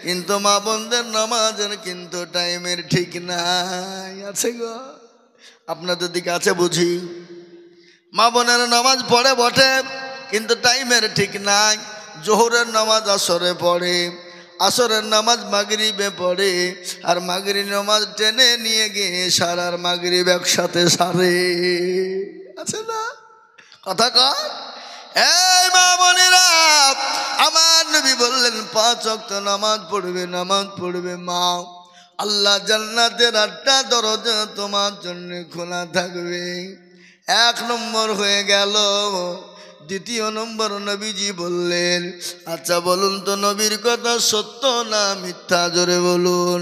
কিন্তু মা বোনদের নামাজের কিন্তু টাইমের ঠিক নাই। আছে গো, আপনাদের দিকে আছে বুঝি? মা বোনের নামাজ পড়ে বটে, কিন্তু টাইমের ঠিক নাই। জোহরের নামাজ আসরে পড়ে, আসরের নামাজ মাগরিবে পড়ে, আর মাগরিব নামাজ টেনে নিয়ে গিয়ে সারার মাগরিব একসাথে সারে। আছে না কথা কয়? এই মা বোনেরা, আমার নবী বললেন 5 ওয়াক্ত নামাজ পড়বে, নামাজ পড়বে মা। আল্লাহ জান্নাতের 8টা দরজা তোমার জন্য খোলা থাকবে। 1 নম্বর হয়ে গেল। 2 নম্বর নবীজি বললেন, আচ্ছা বলুন তো নবীর কথা সত্য না মিথ্যা? জোরে বলুন,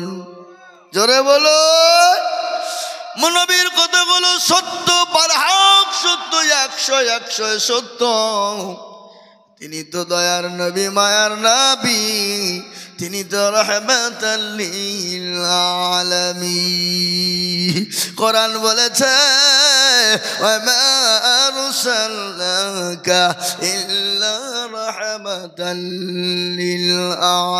জোরে বলুন। নবীর কথাগুলো সত্য, বারহাক সত্য, 100 সত্য। তিনি তো দয়ার নবী, মায়ার নবী, তিনি তো রাহমাতাল লিল আলামিন। কোরআন বলেছে, ওয়া মা আরসালনাকা ইল্লা রাহমাতাল লিল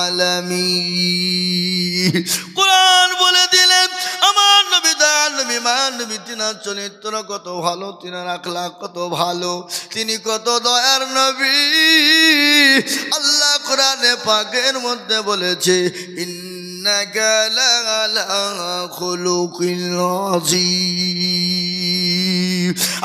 আলামিন। কোরআন বলে দিলেন আমার নবী দয়ার নবী, মায়ার নবী, তিনার চরিত্র কত ভালো, তিনার আখলাক কত ভালো, তিনি কত দয়ার নবী। আল্লাহ কোরআনে পাকের মধ্যে বলেছে, ইন্নাকা লাআলা খুলুকিল আযীম।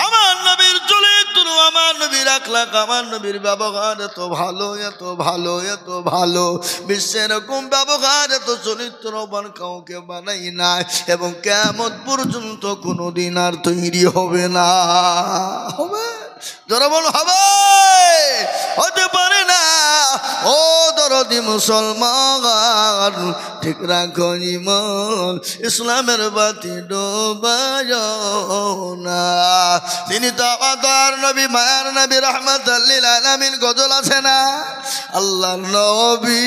আমার নবীর চরিত্র, আমার নবীর আখলাক, আমার নবীর ব্যবহার এত ভালো, এত ভালো, এত ভালো। বিশ্বে এরকম ব্যবহার, এত চরিত্রবান কাউকে বানাই নাই, এবং কিয়ামত পর্যন্ত কোনোদিন আর তৈরি হবে না। হবে? যারা বল হবে, হতে পারে না। ও দরদি মুসলমান, ঠিক রাখো ঈমান, ইসলামের বাতি ডোবায় না। তিনি তো আমাদের নবী, মায়ার নবী, রাহমাতাল লিল আলামিন। গজল আছে না? আল্লাহর নবী,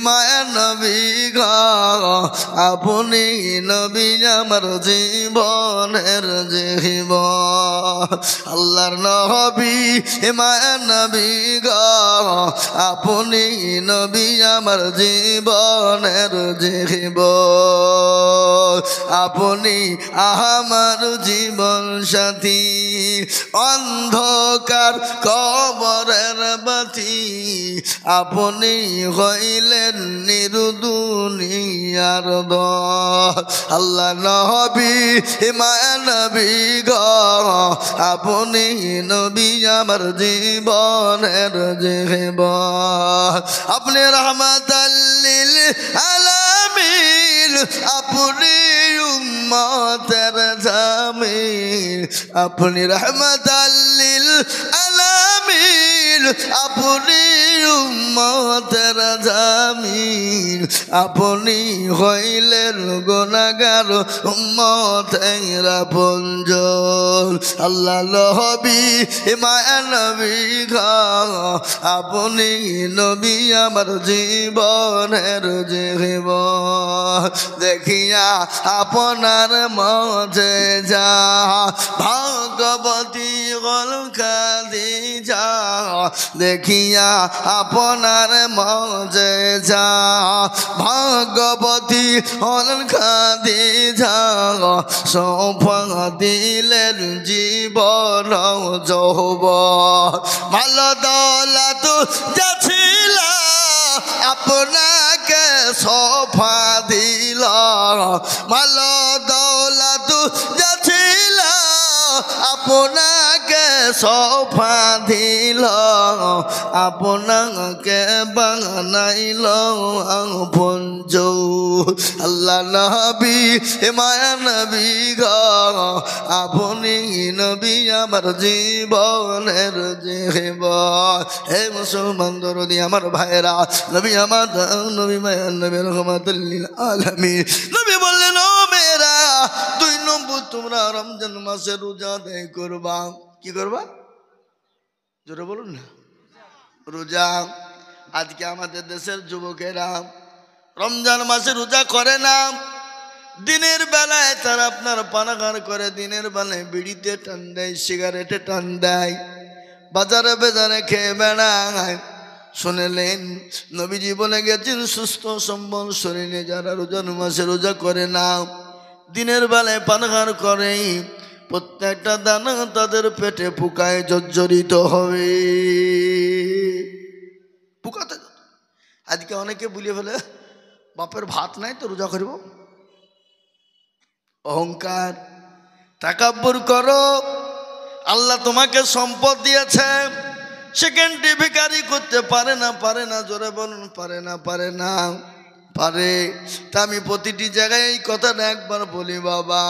মায়ার নবী গো, আপনি নবী আমার জীবনের জীবন। আল্লাহর নবী, মায়ার নবী গো, আপনি নবী আমার জীবনের জীবন। আপনি আমার জীবন সাথী, অন্ধকার কবরের বাতি, আপনি হইলেন নিরুদুনিয়ার দল। আল্লাহ নবী, মায়া নবী গো, আপনি নবী আমার জীবনের জীবন। আপনি রাহমাতাল লিল আলামিন, আপনি উম্মতের জামিল। আপনি রাহমাতাল লিল আলামিন, আপনি উম্মতের জামিল। আপনি হইলেন গুনাহগার উম্মতের আপনজন। আল্লাহ নবী, মায়া নবী গো, আপনি নবী আমার জীবনের জীবন। দেখিয়া আপনার মজে যা, ভগবতী গল খাদিজা। দেখিয়া আপনার মজে যা, ভগবতী হল খাদিজা। সোফা দিলেন জীবন যৌবন। ভালো দৌলত যা ছিল আপনাকে সোফা দিল। ভালো দৌলত যা ছিল আপনাকে সোফা দিল। আপনাকে বানাইল আপনজন। আল্লাহ নবী, মায়া নবী গো, আপনি নবী আমার জীবনের জীবন। হে মুসলমান দরদি আমার ভাইরা, নবী আমার নবী, মায়া নবী, রাহমাতাল লিল আলামিন। নবী বললেন, ও মেয়েরা, 2 নম্বর তোমরা রমজান মাসে রোজা আদায় করবা। কি করবা? জোরে বলুন না। রোজা আজকে আমাদের দেশের যুবকেরা রমজান মাসে রোজা করে না, দিনের বেলায় তারা আপনার পানাগার করে, দিনের বেলায় বিড়িতে টান দেয়, সিগারেটে টান দেয়, বাজারে বেজারে খেয়ে বেড়ায়। শুনলেন নবীজি বলে গেছেন, সুস্থ সম্বল শরীরে যারা রোজার মাসে রোজা করে না, দিনের বেলায় পানাগার করে, প্রত্যেকটা দানা তাদের পেটে পোকায় জর্জরিত হবে। পোকাতে আজকে অনেকে বলিয়ে ফেলে, বাপের ভাত নাই তো রোজা করব। অহংকার, তাকাব্বুর করো। আল্লাহ তোমাকে সম্পদ দিয়েছে, সেকেন্ডে ভিখারি করতে পারে না, পারে না, জোরে বলুন পারে না, পারে না, পারে। তা আমি প্রতিটি জায়গায় এই কথাটা একবার বলি, বাবা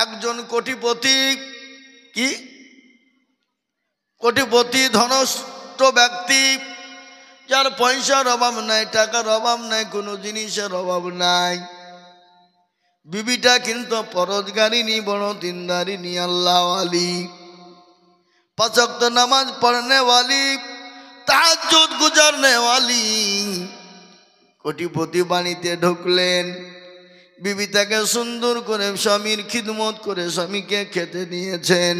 একজন কোটিপতি, কি কোটিপতি ধনস্থ ব্যক্তি, যার পয়সার অভাব নাই, টাকার অভাব নাই, কোনো জিনিসের অভাব নাই, বিবিটা কিন্তু পরোজগারিনী, বড় দিনদারিনী, আল্লাহ ওয়ালি, 5 ওয়াক্ত নামাজ পড়নে ওয়ালি, তাহাজ্জুদ গুজারনে ওয়ালি। কোটিপতি বাড়িতে ঢুকলেন, বিবি তাকে সুন্দর করে স্বামীর খিদমত করে স্বামীকে খেতে দিয়েছেন,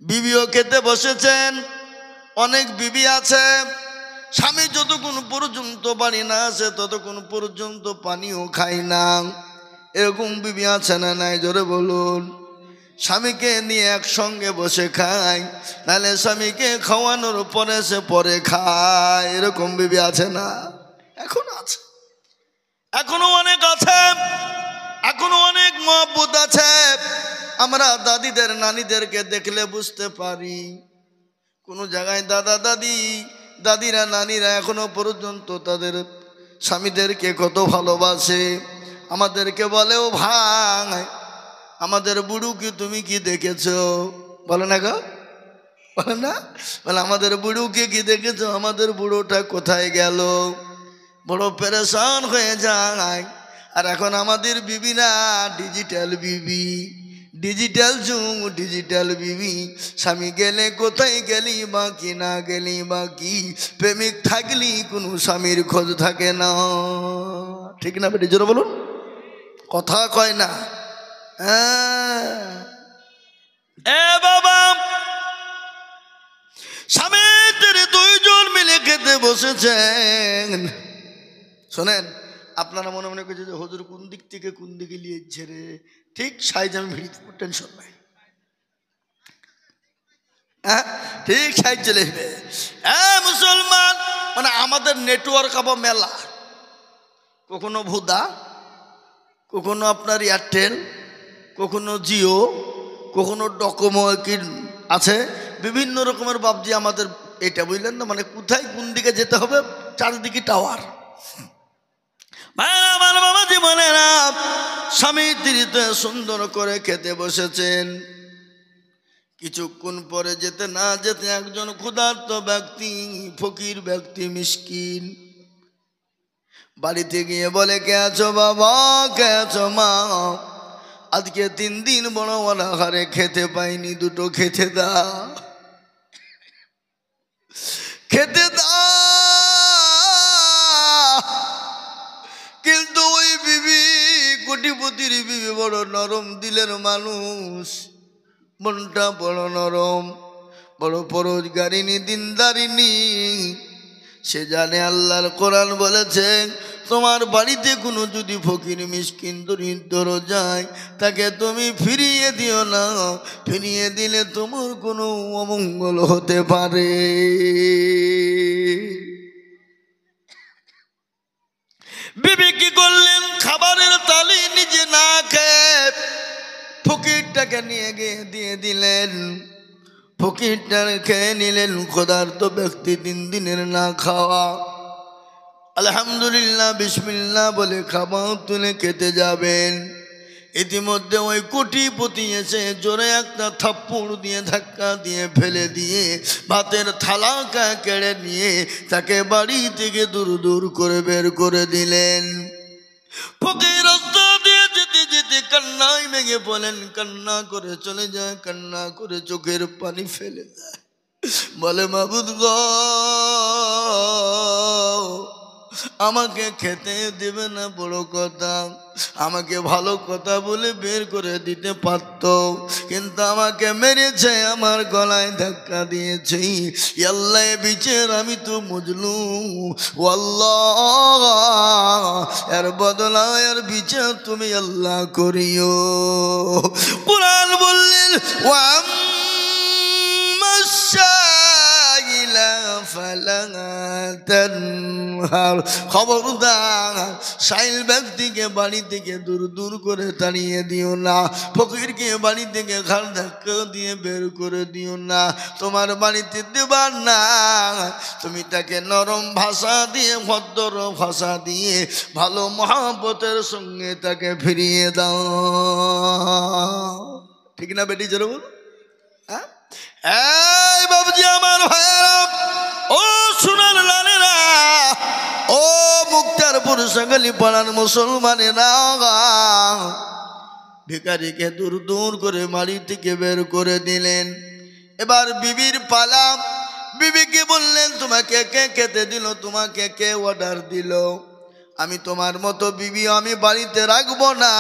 বিবিও খেতে বসেছেন। অনেক বিবি আছে, স্বামী যতক্ষণ পর্যন্ত বাড়ি না আসে ততক্ষণ পর্যন্ত পানিও খায় না। এরকম বিবি আছে না নাই? জোরে বলুন। স্বামীকে নিয়ে একসঙ্গে বসে খায়, নাহলে স্বামীকে খাওয়ানোর পরে সে পরে খায়। এরকম বিবি আছে না? এখন আছে, এখনো অনেক আছে, এখনো অনেক মহব্বত আছে। আমরা দাদিদের নানিদেরকে দেখলে বুঝতে পারি, কোনো জায়গায় দাদা দাদি, দাদিরা নানিরা এখনো পর্যন্ত তাদের স্বামীদেরকে কত ভালোবাসে। আমাদেরকে বলেও, ভাই আমাদের বুড়ো কি তুমি কি দেখেছো? বলে না গো, বলে না? বলে আমাদের বুড়োকে কি দেখেছো? আমাদের বুড়োটা কোথায় গেল? বড় পেরেশান হয়ে যায়। আর এখন আমাদের বিবিরা ডিজিটাল বিবি, ডিজিটাল যুগ, ডিজিটাল বিবি। স্বামী গেলে কোথায় গেলি বা কি, না গেলি বা কি, প্রেমিক থাকলি কোনো স্বামীর খোঁজ থাকে না। ঠিক না বেটি? জোরে বলুন, কথা কয় না। এ বাবা, স্বামী স্ত্রী 2 জন মিলে খেতে বসেছেন। শোনেন, আপনারা মনে মনে করছে যে হুজুর কোন দিক থেকে কোন দিকে লিয়েছে রে। ঠিক সাইজ আমি ভিড়, টেনশন নাই, হ্যাঁ ঠিক সাইজ চলে আসবে। মুসলমান মানে আমাদের নেটওয়ার্ক আবার মেলা, কখনো ভুদা, কখনো আপনার এয়ারটেল, কখনো জিও, কখনো ডকোমো কি আছে, বিভিন্ন রকমের বাবজি আমাদের। এটা বুঝলেন না, মানে কোথায় কোন দিকে যেতে হবে, চারিদিকে টাওয়ার। আমার বাবা জীবনেরা স্বামী স্ত্রীতে সুন্দর করে খেতে বসেছেন। কিছুক্ষণ পরে যেতে না যেতে একজন ক্ষুধার্ত ব্যক্তি, ফকির ব্যক্তি, মিসকিন বাড়িতে গিয়ে বলে, কে আছো বাবা, কে আছো মা, আজকে 3 দিন বড় অনাহারে খেতে পাইনি, দুটো খেতে দাও, খেতে দাও। কিন্তু ওই বিবি, কোটিপতির বিবি বড় নরম দিলের মানুষ, মনটা বড় নরম, বড় পরোজগারিনী, দিনদারিনী। সে জানে আল্লাহর কোরআন বলেছে, তোমার বাড়িতে কোনো যদি ফকির মিসকিন দরিদ্র যায়, তাকে তুমি ফিরিয়ে দিও না, ফিরিয়ে দিলে তোমার কোনো অমঙ্গল হতে পারে। বিবি কি করলেন? খাবারের তালি নিজে না খেয়ে ফকিরটাকে নিয়ে গিয়ে দিয়ে দিলেন। ফকিরটা খেয়ে নিলেন। ক্ষুধার্ত ব্যক্তি 3 দিনের না খাওয়া। আলহামদুলিল্লাহ বিসমিল্লাহ বলে খাবার তুলে খেতে যাবেন, ইতিমধ্যে ওই কোটিপতি এসে জোরে একটা থাপ্পড় দিয়ে, ধাক্কা দিয়ে, ফেলে দিয়ে ভাতের থালাটা কেড়ে নিয়ে তাকে বাড়ি থেকে দূর দূর করে বের করে দিলেন। ফকির রাস্তা দিয়ে যেতে যেতে কান্নায় ভেঙে পড়লেন, কান্না করে চলে যায়, কান্না করে চোখের পানি ফেলে দেয়। বলে মাবুদ গো, আমাকে খেতে দেবে না বড় কথা, আমাকে ভালো কথা বলে বের করে দিতে পারত, কিন্তু আমাকে মেরেছে, আমার গলায় ধাক্কা দিয়েছে। আল্লাহ বিচার আমি তো মজলুম, আল্লাহ এর বদলা এর বিচার তুমি আল্লাহ করিও। কুরআন বললেন খবরদার সাইল ব্যক্তিকে বাড়ি থেকে দূর দূর করে তাড়িয়ে দিও না, ফকিরকে বাড়ি থেকে ঘাড় ধাক্কা দিয়ে বের করে দিও না। তোমার বাড়িতে দেবার না, তুমি তাকে নরম ভাষা দিয়ে, ভদ্র ভাষা দিয়ে, ভালো মহব্বতের সঙ্গে তাকে ফিরিয়ে দাও। ঠিক না বেটি? জোরে বল। হ্যাঁ, এই বাবুজি আমার ভাইয়েরা, ও সোনার লালেরা, ও মুক্তারপুর সাঙ্গালি পাড়ার মুসলমানেরা, ভিখারিকে দূর দূর করে বাড়ি থেকে বের করে দিলেন। এবার বিবির পালা। বিবিকে বললেন তোমাকে কে খেতে দিল, তোমাকে কে অর্ডার দিল? আমি তোমার মতো বিবি আমি বাড়িতে রাখবো না,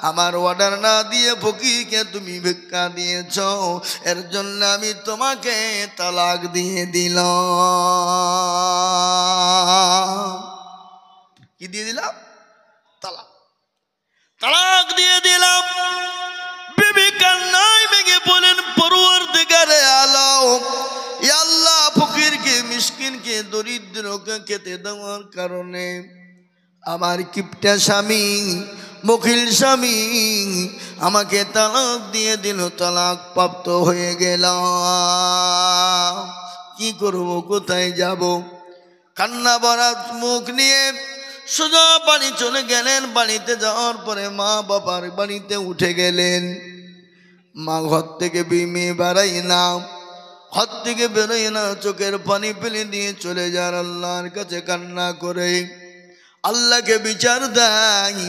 আমার অর্ডার না দিয়ে ফকিরকে তুমি ভিক্ষা দিয়েছ, এর জন্য আমি তোমাকে তালাক দিয়ে দিলাম। কি দিয়ে দিলাম? তালাক। তালাক দিয়ে দিলাম। বিবি কান্নায় ভেঙে বলেন পরওয়ারদিগারে আলম, ইয়া আল্লাহ, ফকিরকে মিসকিনকে দরিদ্রকে খেতে দেওয়ার কারণে আমার কিপটা স্বামী, বখিল স্বামী আমাকে তালাক দিয়ে দিল, তালাক প্রাপ্ত হয়ে গেলাম। কি করব, কোথায় যাব? কান্না ভরা মুখ নিয়ে সোজা বাড়ি চলে গেলেন। বাড়িতে যাওয়ার পরে মা বাবার বাড়িতে উঠে গেলেন। মা ঘর থেকে মেয়ে বেড়াই না, ঘর থেকে বেরোয় না, চোখের পানি ফেলে দিয়ে চলে যান আল্লাহর কাছে কান্না করে, আল্লাহকে বিচার দেয়।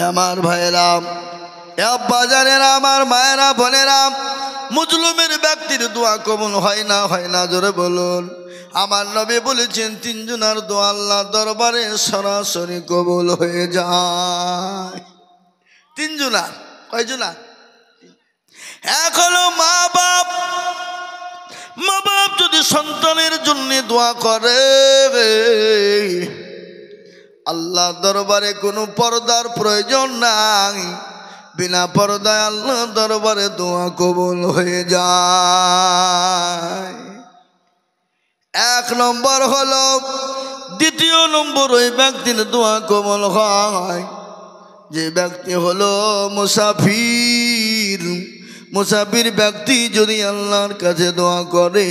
আমার ভাইয়েরা, বাজারের আমার মায়েরা বোনেরা, মুজলুমের ব্যক্তির দোয়া কবুল হয় না, হয় না, জোরে বলুন। আমার নবী বলেছেন তিনজনের দোয়া আল্লাহ দরবারে সরাসরি কবুল হয়ে যায়। তিনজনা? কয়জনা? এক হলো মা বাপ। মা বাপ যদি সন্তানের জন্য দোয়া করে, আল্লাহ দরবারে কোনো পর্দার প্রয়োজন নাই, বিনা পর্দায় আল্লাহ দরবারে দোয়া কবুল হয়ে যায়। এক নম্বর হলো। দ্বিতীয় নম্বর, ওই ব্যক্তির দোয়া কবুল হয় যে ব্যক্তি হলো মুসাফির। মুসাফির ব্যক্তি যদি আল্লাহর কাছে দোয়া করে,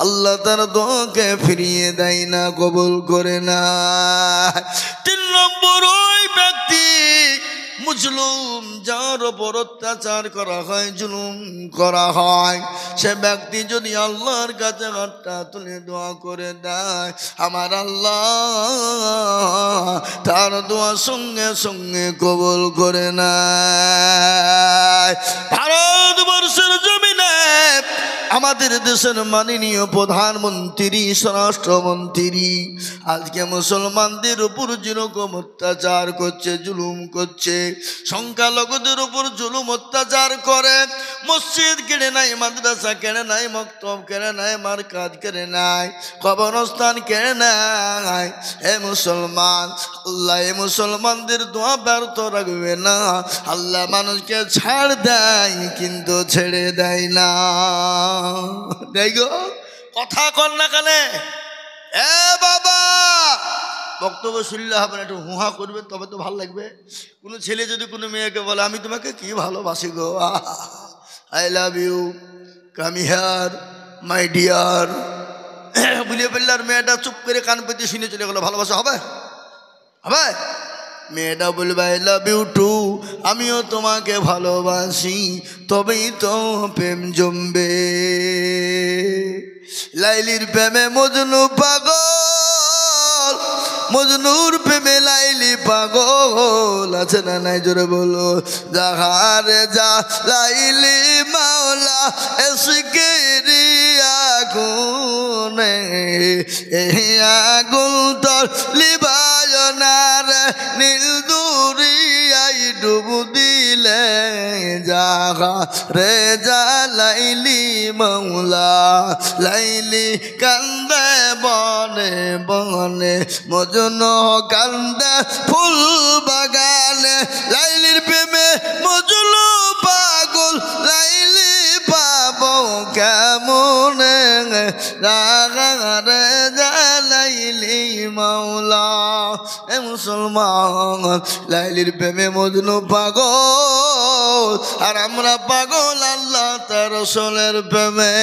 আল্লাহ তার দোয়াকে ফিরিয়ে দেয় না, কবুল করে না। তিন নম্বর, ওই ব্যক্তি মুজলুম, যার উপর অত্যাচার করা হয়, জুলুম করা হয়, সে ব্যক্তি যদি আল্লাহর কাছে হাতটা তুলে দোয়া করে দেয়, আমার আল্লাহ তার দোয়া সঙ্গে সঙ্গে কবুল করে নেয়। ভারতবর্ষের জমিনে আমাদের দেশের মাননীয় প্রধানমন্ত্রী, স্বরাষ্ট্রমন্ত্রী আজকে মুসলমানদের উপর যেরকম অত্যাচার করছে, জুলুম করছে, সংখ্যালঘুদের উপর জুলুম অত্যাচার করে, মসজিদ কেড়ে নাই, মাদ্রাসা কেড়ে নাই, মক্তব কেড়ে নাই, মারকাজ কেড়ে নাই, কবরস্থান কেড়ে নাই। হে মুসলমান, আল্লাহ এ মুসলমানদের দোয়া ব্যর্থ রাখবে না। আল্লাহ মানুষকে ছাড় দেয় কিন্তু ছেড়ে দেয় না। দেখ কথা কর না কানে। এ বাবা, বক্তব্য শুনলে হবে না, একটু হুহা করবে তবে তো ভালো লাগবে। কোনো ছেলে যদি কোনো মেয়েকে বলে আমি তোমাকে কি ভালোবাসি গো, I love you, come here my dear, বুলিয়ে ফেললে আর মেয়েটা চুপ করে কান পেতে শুনে চলে গেলো, ভালোবাসা হবে? হবে? মেয়েটা বলবে আই লাভ ইউ টু, আমিও তোমাকে ভালোবাসি, তবেই তো প্রেম জমবে। লাইলির প্রেমে মজনু পাগল, মজনুর প্রেমে লাইলি পাগল, আছে না নাই জোরে বলো। যাহারে যা লাইলি মাওলা এসকেরি আগুনে, এই আগুন তোর লিবায়নার নীল দুরিয়াই ডুবু দিলে, যাহারে যা লাইলি মাওলা লাইলি কান্দে বনে বনে, মজনু কান্দে ফুল বাগানে, লাইলির প্রেমে মজনু পাগল, লাইলি পাবো কেমনে, রাগারে যা লাইলি মাওলা। এ মুসলমান, লাইলির প্রেমে মজনু পাগল, আর আমরা পাগল আল্লাহ তার রাসূলের প্রেমে।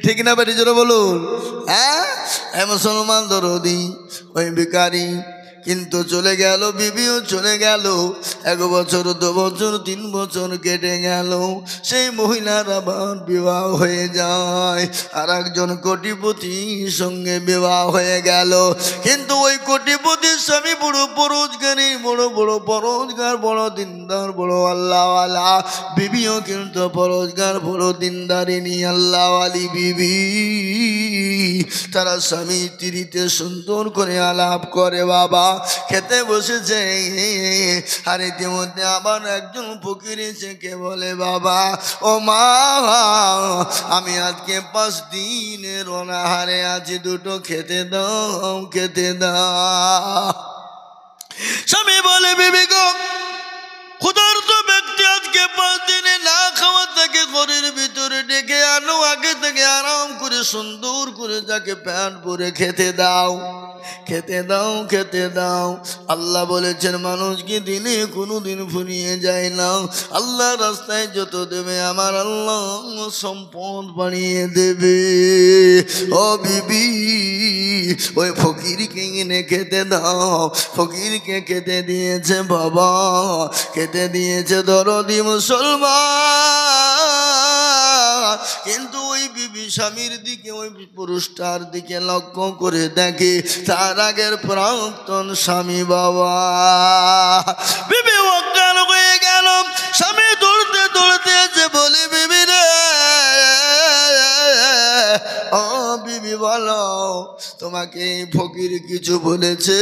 ঠিক না বেটি জোরে বলুন? হ্যাঁ, এ মুসলমান দরদি, ওই ভিখারি কিন্তু চলে গেল, বিবিও চলে গেল, 1 বছর 2 বছর 3 বছর কেটে গেল, সেই মহিলার আবার বিবাহ হয়ে যায়, আর একজন কোটিপতির সঙ্গে বিবাহ হয়ে গেল। কিন্তু ওই কোটিপতির স্বামী বড় পরোজগারী, বড় বড় পরোজগার, বড় দিনদার, বড় আল্লাহওয়ালা, বিবিও কিন্তু পরোজগার, বড় দিনদারিনী আল্লাহওয়ালি বিবি। তারা স্বামী স্ত্রীতে সুন্দর করে আলাপ করে, বাবা খেতে বসেছে, আর ইতিমধ্যে আবার একজন ফকির এসে কে বলে, বাবা ও মা, আমি আজকে 5 দিনের অনাহারে আছি, দুটো খেতে দাও, খেতে দাও। স্বামী বলে, বিবি গো, ক্ষুধার্ত ব্যক্তি আজকে 5 দিনে না খাওয়া থেকে ঘরের ভিতরে ডেকে আনো, আগে থেকে আরাম করে সুন্দর করে যাকে প্যান্ট পরে খেতে দাও, খেতে দাও, খেতে দাও। আল্লাহ বলেছেন মানুষ কি দিনে কোনোদিন ফুরিয়ে যায় না, আল্লাহ রাস্তায় যত দেবে আমার আল্লাহ সম্পদ বাড়িয়ে দেবে। ও বিবি, ওই ফকিরকে এনে খেতে দাও। ফকিরকে খেতে দিয়েছে বাবা, খেতে দিয়েছে দরদি মুসলমান, কিন্তু ওই বিবি স্বামীর দিকে, ওই পুরুষটার দিকে লক্ষ্য করে দেখে তার আগের প্রাক্তন স্বামী। বাবা, বিবি অজ্ঞান হয়ে গেল। স্বামী দৌড়তে দৌড়তে যে বলে, বিবি রে, ও বিবি বলো, তোমাকে ফকির কিছু বলেছে,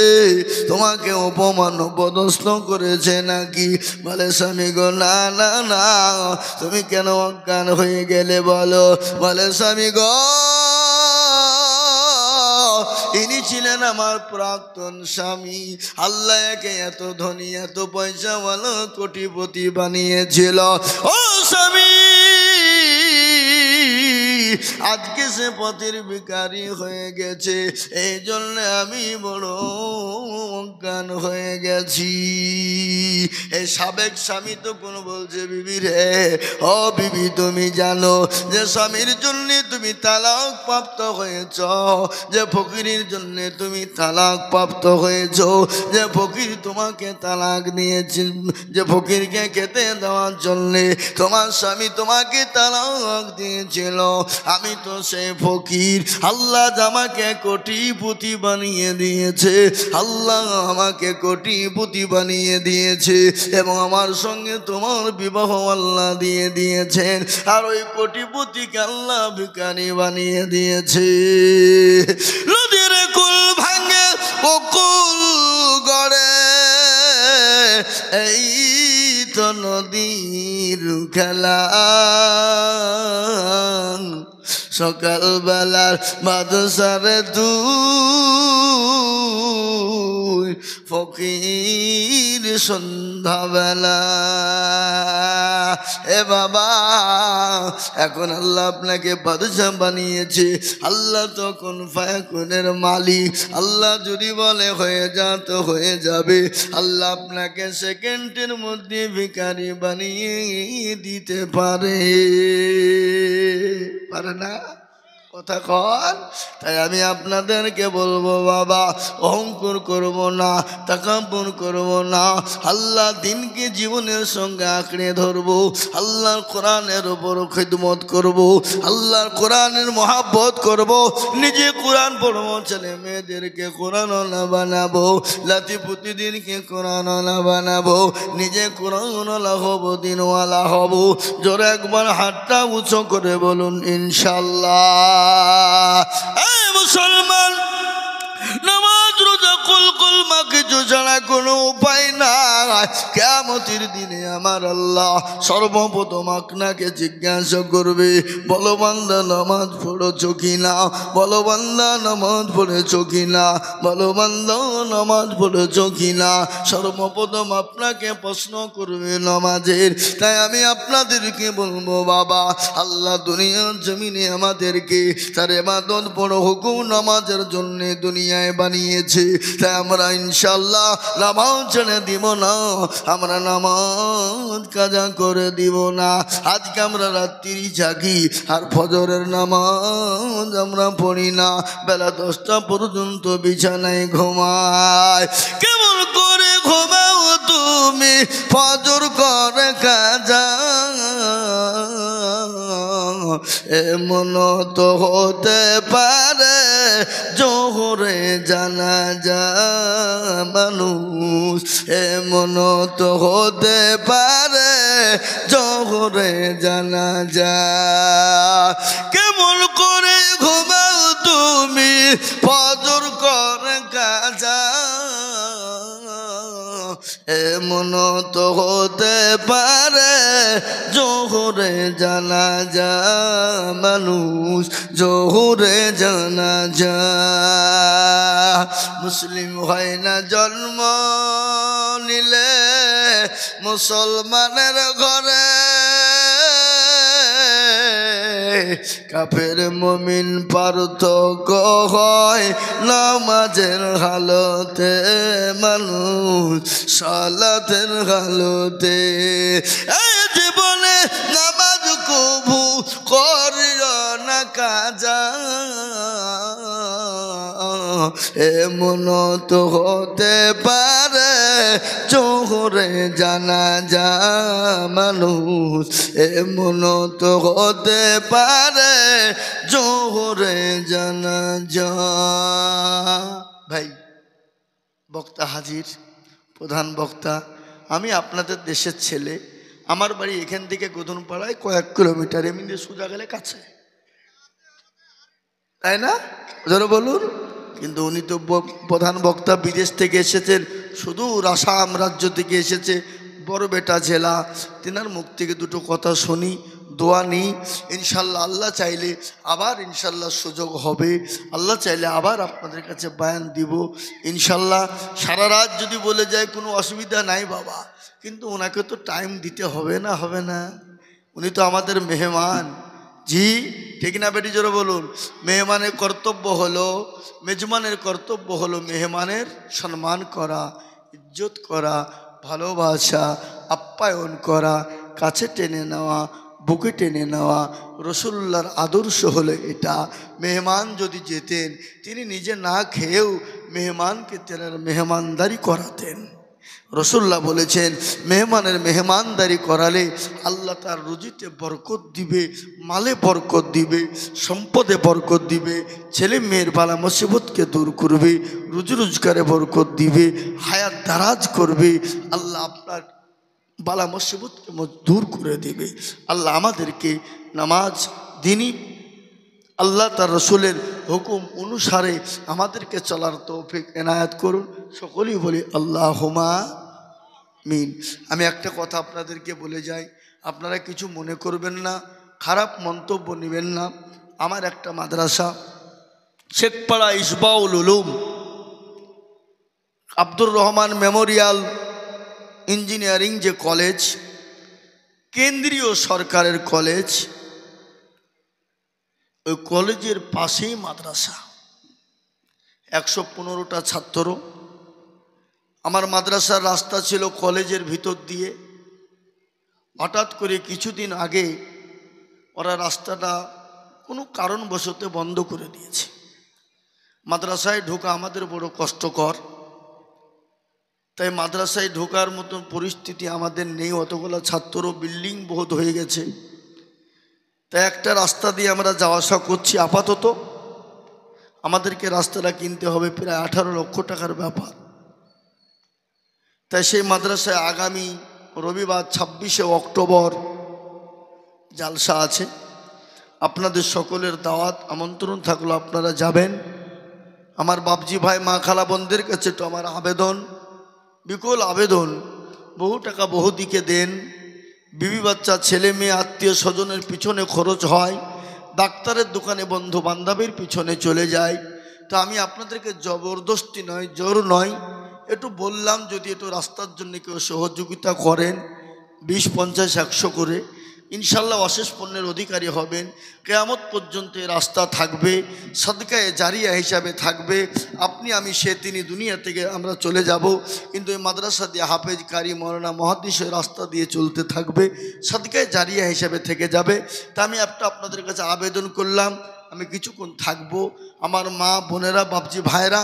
তোমাকে অপমান অপদস্থ করেছে নাকি? বলে, স্বামী গো, না না না, তুমি কেন অজ্ঞান হয়ে গেলে বলো? বলে, স্বামী গো, ইনি ছিলেন আমার প্রাক্তন স্বামী, আল্লাহ একে এত ধনী, এত পয়সাওয়ালা, কোটিপতি বানিয়েছিল। ও স্বামী, আজকে সে পথের ভিখারি হয়ে গেছে, এই জন্য আমি বড় অজ্ঞান হয়ে গেছি। এই সাবেক স্বামী তো কোনো বলছে, বিবি রে, ও বিবি, তুমি জানো যে স্বামীর জন্য তুমি তালাক প্রাপ্ত হয়েছ, যে ফকিরের জন্য তুমি তালাক প্রাপ্ত হয়েছ, যে ফকির তোমাকে তালাক দিয়েছে, যে ফকিরকে খেতে দেওয়ার জন্যে তোমার স্বামী তোমাকে তালাক দিয়েছিল। আমি তো সেই ফকির, আল্লাহ আমাকে কোটিপতি বানিয়ে দিয়েছে, আল্লাহ আমাকে কোটিপতি বানিয়ে দিয়েছে, এবং আমার সঙ্গে তোমার বিবাহ আল্লাহ দিয়ে দিয়েছেন, আর ওই কোটিপতিকে আল্লাহ ভিখারি বানিয়ে দিয়েছে। নদীর কুল ভাঙে বকুল গড়ে, এই তো নদীর খেলা। সকালবেলার বাদশারে তুই ফকির সন্ধ্যাবেলা। এ বাবা, এখন আল্লাহ আপনাকে বাদশা বানিয়েছে, আল্লাহ তখন ফায়াকুনের মালিক। আল্লাহ যদি বলে হয়ে যা তো হয়ে যাবে। আল্লাহ আপনাকে সেকেন্ডের মধ্যে ভিখারি বানিয়ে দিতে পারে, পারে না? কথা কন। তাই আমি আপনাদেরকে বলবো বাবা, অহংকার করব না, তাকাব্বুর করব না। আল্লাহ দিনকে জীবনের সঙ্গে আঁকড়ে ধরবো, আল্লাহর কোরআনের ওপর খিদমত করব, আল্লাহর কোরআনের মহাব্বত করব, নিজে কোরআন পড়বো, ছেলে মেয়েদেরকে কোরআনওয়ালা বানাবো, লাতি প্রতিদিনকে কোরআনওয়ালা বানাবো, নিজে কোরআনওয়ালা হব, দিনওয়ালা হব। জোরে একবার হাতটা উঁচু করে বলুন ইনশাল্লাহ। মুসলমান, নামাজ রোজা কলমা কিছু ছাড়া কোনো উপায় নাই। কিয়ামতের দিনে আমার আল্লাহ সর্বপ্রথম আপনাকে জিজ্ঞাসা করবে, বলো বান্দা নামাজ পড়েছো কিনা, বলো বান্দা নামাজ পড়েছো কিনা, বলো বান্দা নামাজ পড়েছো কিনা। সর্বপ্রথম আপনাকে প্রশ্ন করবে নামাজের। তাই আমি আপনাদেরকে বলবো বাবা, আল্লাহ দুনিয়ার জমিনে আমাদেরকে তার ইবাদত বড় হুকুম নামাজের জন্য দুনিয়ায় বানিয়েছে। তাই আমরা ইনশাল্লাহ নামাজ ছেড়ে দিব না, আমরা নামাজ কাজা করে দিব না। আজকে আমরা রাত্রি জাগি আর ফজরের নামাজ আমরা পড়ি না, বেলা 10টা পর্যন্ত বিছানায় ঘুমায়। কেমন করে ঘুমাও তুমি ফজর করে কাজা, এমন তো হতে পারে জোহরে জানাজা মানুষ, এমন তো হতে পারে জোহরে জানাজা। কেমন করে ঘুমাও তুমি ফজর করে কাজা, এমন তো হতে পারে জোহরে জানাজা মানুষ, জোহরে জানাজা। মুসলিম হয় না জন্ম নিলে মুসলমানের ঘরে, কাফের মুমিন পার্থক্য হয় নামাজের হালতে, মানুষ সালাতের হালতে। এই জীবনে নামাজ কবু করিও না কাজা, এমন তো হতে পারে জোহরে জানাজা মানুষ, এমন তো হতে পারে জোহরে জানাজা। ভাই বক্তা হাজির, প্রধান বক্তা, আমি আপনাদের দেশের ছেলে, আমার বাড়ি এখান থেকে গোধনপাড়ায় কয়েক কিলোমিটার, এমনি সোজা গেলে কাছে, তাই না? ধরো বলুন। কিন্তু উনি তো প্রধান বক্তা, বিদেশ থেকে এসেছেন, শুধু আসাম রাজ্য থেকে এসেছে, বড় বেটা জেলা। তিনার মুখ থেকে দুটো কথা শুনি, দোয়া নিই। ইনশাল্লাহ আল্লাহ চাইলে আবার ইনশাল্লাহ সুযোগ হবে, আল্লাহ চাইলে আবার আপনাদের কাছে বয়ান দিব ইনশাল্লাহ। সারা রাত যদি বলে যায় কোনো অসুবিধা নাই বাবা, কিন্তু ওনাকে তো টাইম দিতে হবে না, হবে না? উনি তো আমাদের মেহমান। জি ঠিক না বেটি, জোরে বলুন। মেহমানের কর্তব্য হলো, মেজবানের কর্তব্য হলো মেহমানের সম্মান করা, ইজ্জত করা, ভালোবাসা, আপ্যায়ন করা, কাছে টেনে নেওয়া, বুকে টেনে নেওয়া। রসুল্লাহর আদর্শ হলো এটা। মেহমান যদি যেতেন, তিনি নিজে না খেয়েও মেহমানকে তেনার মেহমানদারি করাতেন। রসুল্লাহ বলেছেন, মেহমানের মেহমানদারি করালে আল্লাহ তার রুজিতে বরকত দিবে, মালে বরকত দিবে, সম্পদে বরকত দিবে, ছেলে মেয়ের বালা মুসিবতকে দূর করবে, রুজি রোজগারে বরকত দিবে, হায়াত দারাজ করবে। আল্লাহ আপনার বালা মুসিবতকে দূর করে দেবে। আল্লাহ আমাদেরকে নামাজ দিনই আল্লাহ তার রসুলের হুকুম অনুসারে আমাদেরকে চলার তৌফিক এনায়াত করুন। সকলেই বলি আল্লাহুম্মা আমিন। আমি একটা কথা আপনাদেরকে বলে যাই, আপনারা কিছু মনে করবেন না, খারাপ মন্তব্য নেবেন না। আমার একটা মাদ্রাসা শেখপাড়া ইসবাউল উলুম, আব্দুর রহমান মেমোরিয়াল ইঞ্জিনিয়ারিং যে কলেজ, কেন্দ্রীয় সরকারের কলেজ, ওই কলেজের পাশেই মাদ্রাসা। 115টা ছাত্র। আমার মাদ্রাসার রাস্তা ছিল কলেজের ভিতর দিয়ে। হঠাৎ করে কিছুদিন আগে ওরা রাস্তাটা কোনো কারণবশত বন্ধ করে দিয়েছে। মাদ্রাসায় ঢোকা আমাদের বড় কষ্টকর, তাই মাদ্রাসায় ঢোকার মতন পরিস্থিতি আমাদের নেই। অতগুলো ছাত্র, বিল্ডিং বহুত হয়ে গেছে, তাই একটা রাস্তা দিয়ে আমরা যাওয়া আসা করছি। আপাতত আমাদেরকে রাস্তাটা কিনতে হবে প্রায় 18 লক্ষ টাকার ব্যাপার। তাই সেই মাদ্রাসায় আগামী রবিবার 26শে অক্টোবর জালসা আছে। আপনাদের সকলের দাওয়াত, আমন্ত্রণ থাকলো, আপনারা যাবেন। আমার বাপজি ভাই, মা খালা বোনদের কাছে তো আমার আবেদন, বিকল আবেদন, বহু টাকা বহু দিকে দেন। বিবি বাচ্চা, ছেলে মেয়ে, আত্মীয় স্বজনের পিছনে খরচ হয়, ডাক্তারের দোকানে, বন্ধু বান্ধবের পিছনে চলে যায়। তো আমি আপনাদেরকে জবরদস্তি নয়, জোর নয়, একটু বললাম যদি একটু রাস্তার জন্য কেউ সহযোগিতা করেন, 20, 50, 100 করে, ইনশাল্লাহ অশেষ পুণ্যের অধিকারী হবেন। কিয়ামত পর্যন্ত এই রাস্তা থাকবে, সাদকায়ে জারিয়া হিসাবে থাকবে। আপনি, আমি, সে, তিনি দুনিয়া থেকে আমরা চলে যাব, কিন্তু এই মাদ্রাসা দিয়ে হাফেজ, কারি, মৌলানা, মুহাদ্দিসের রাস্তা দিয়ে চলতে থাকবে, সাদকায়ে জারিয়া হিসাবে থেকে যাবে। তা আমি আপনাদের কাছে আবেদন করলাম, আমি কিছুক্ষণ থাকবো। আমার মা বোনেরা, বাপজি ভাইরা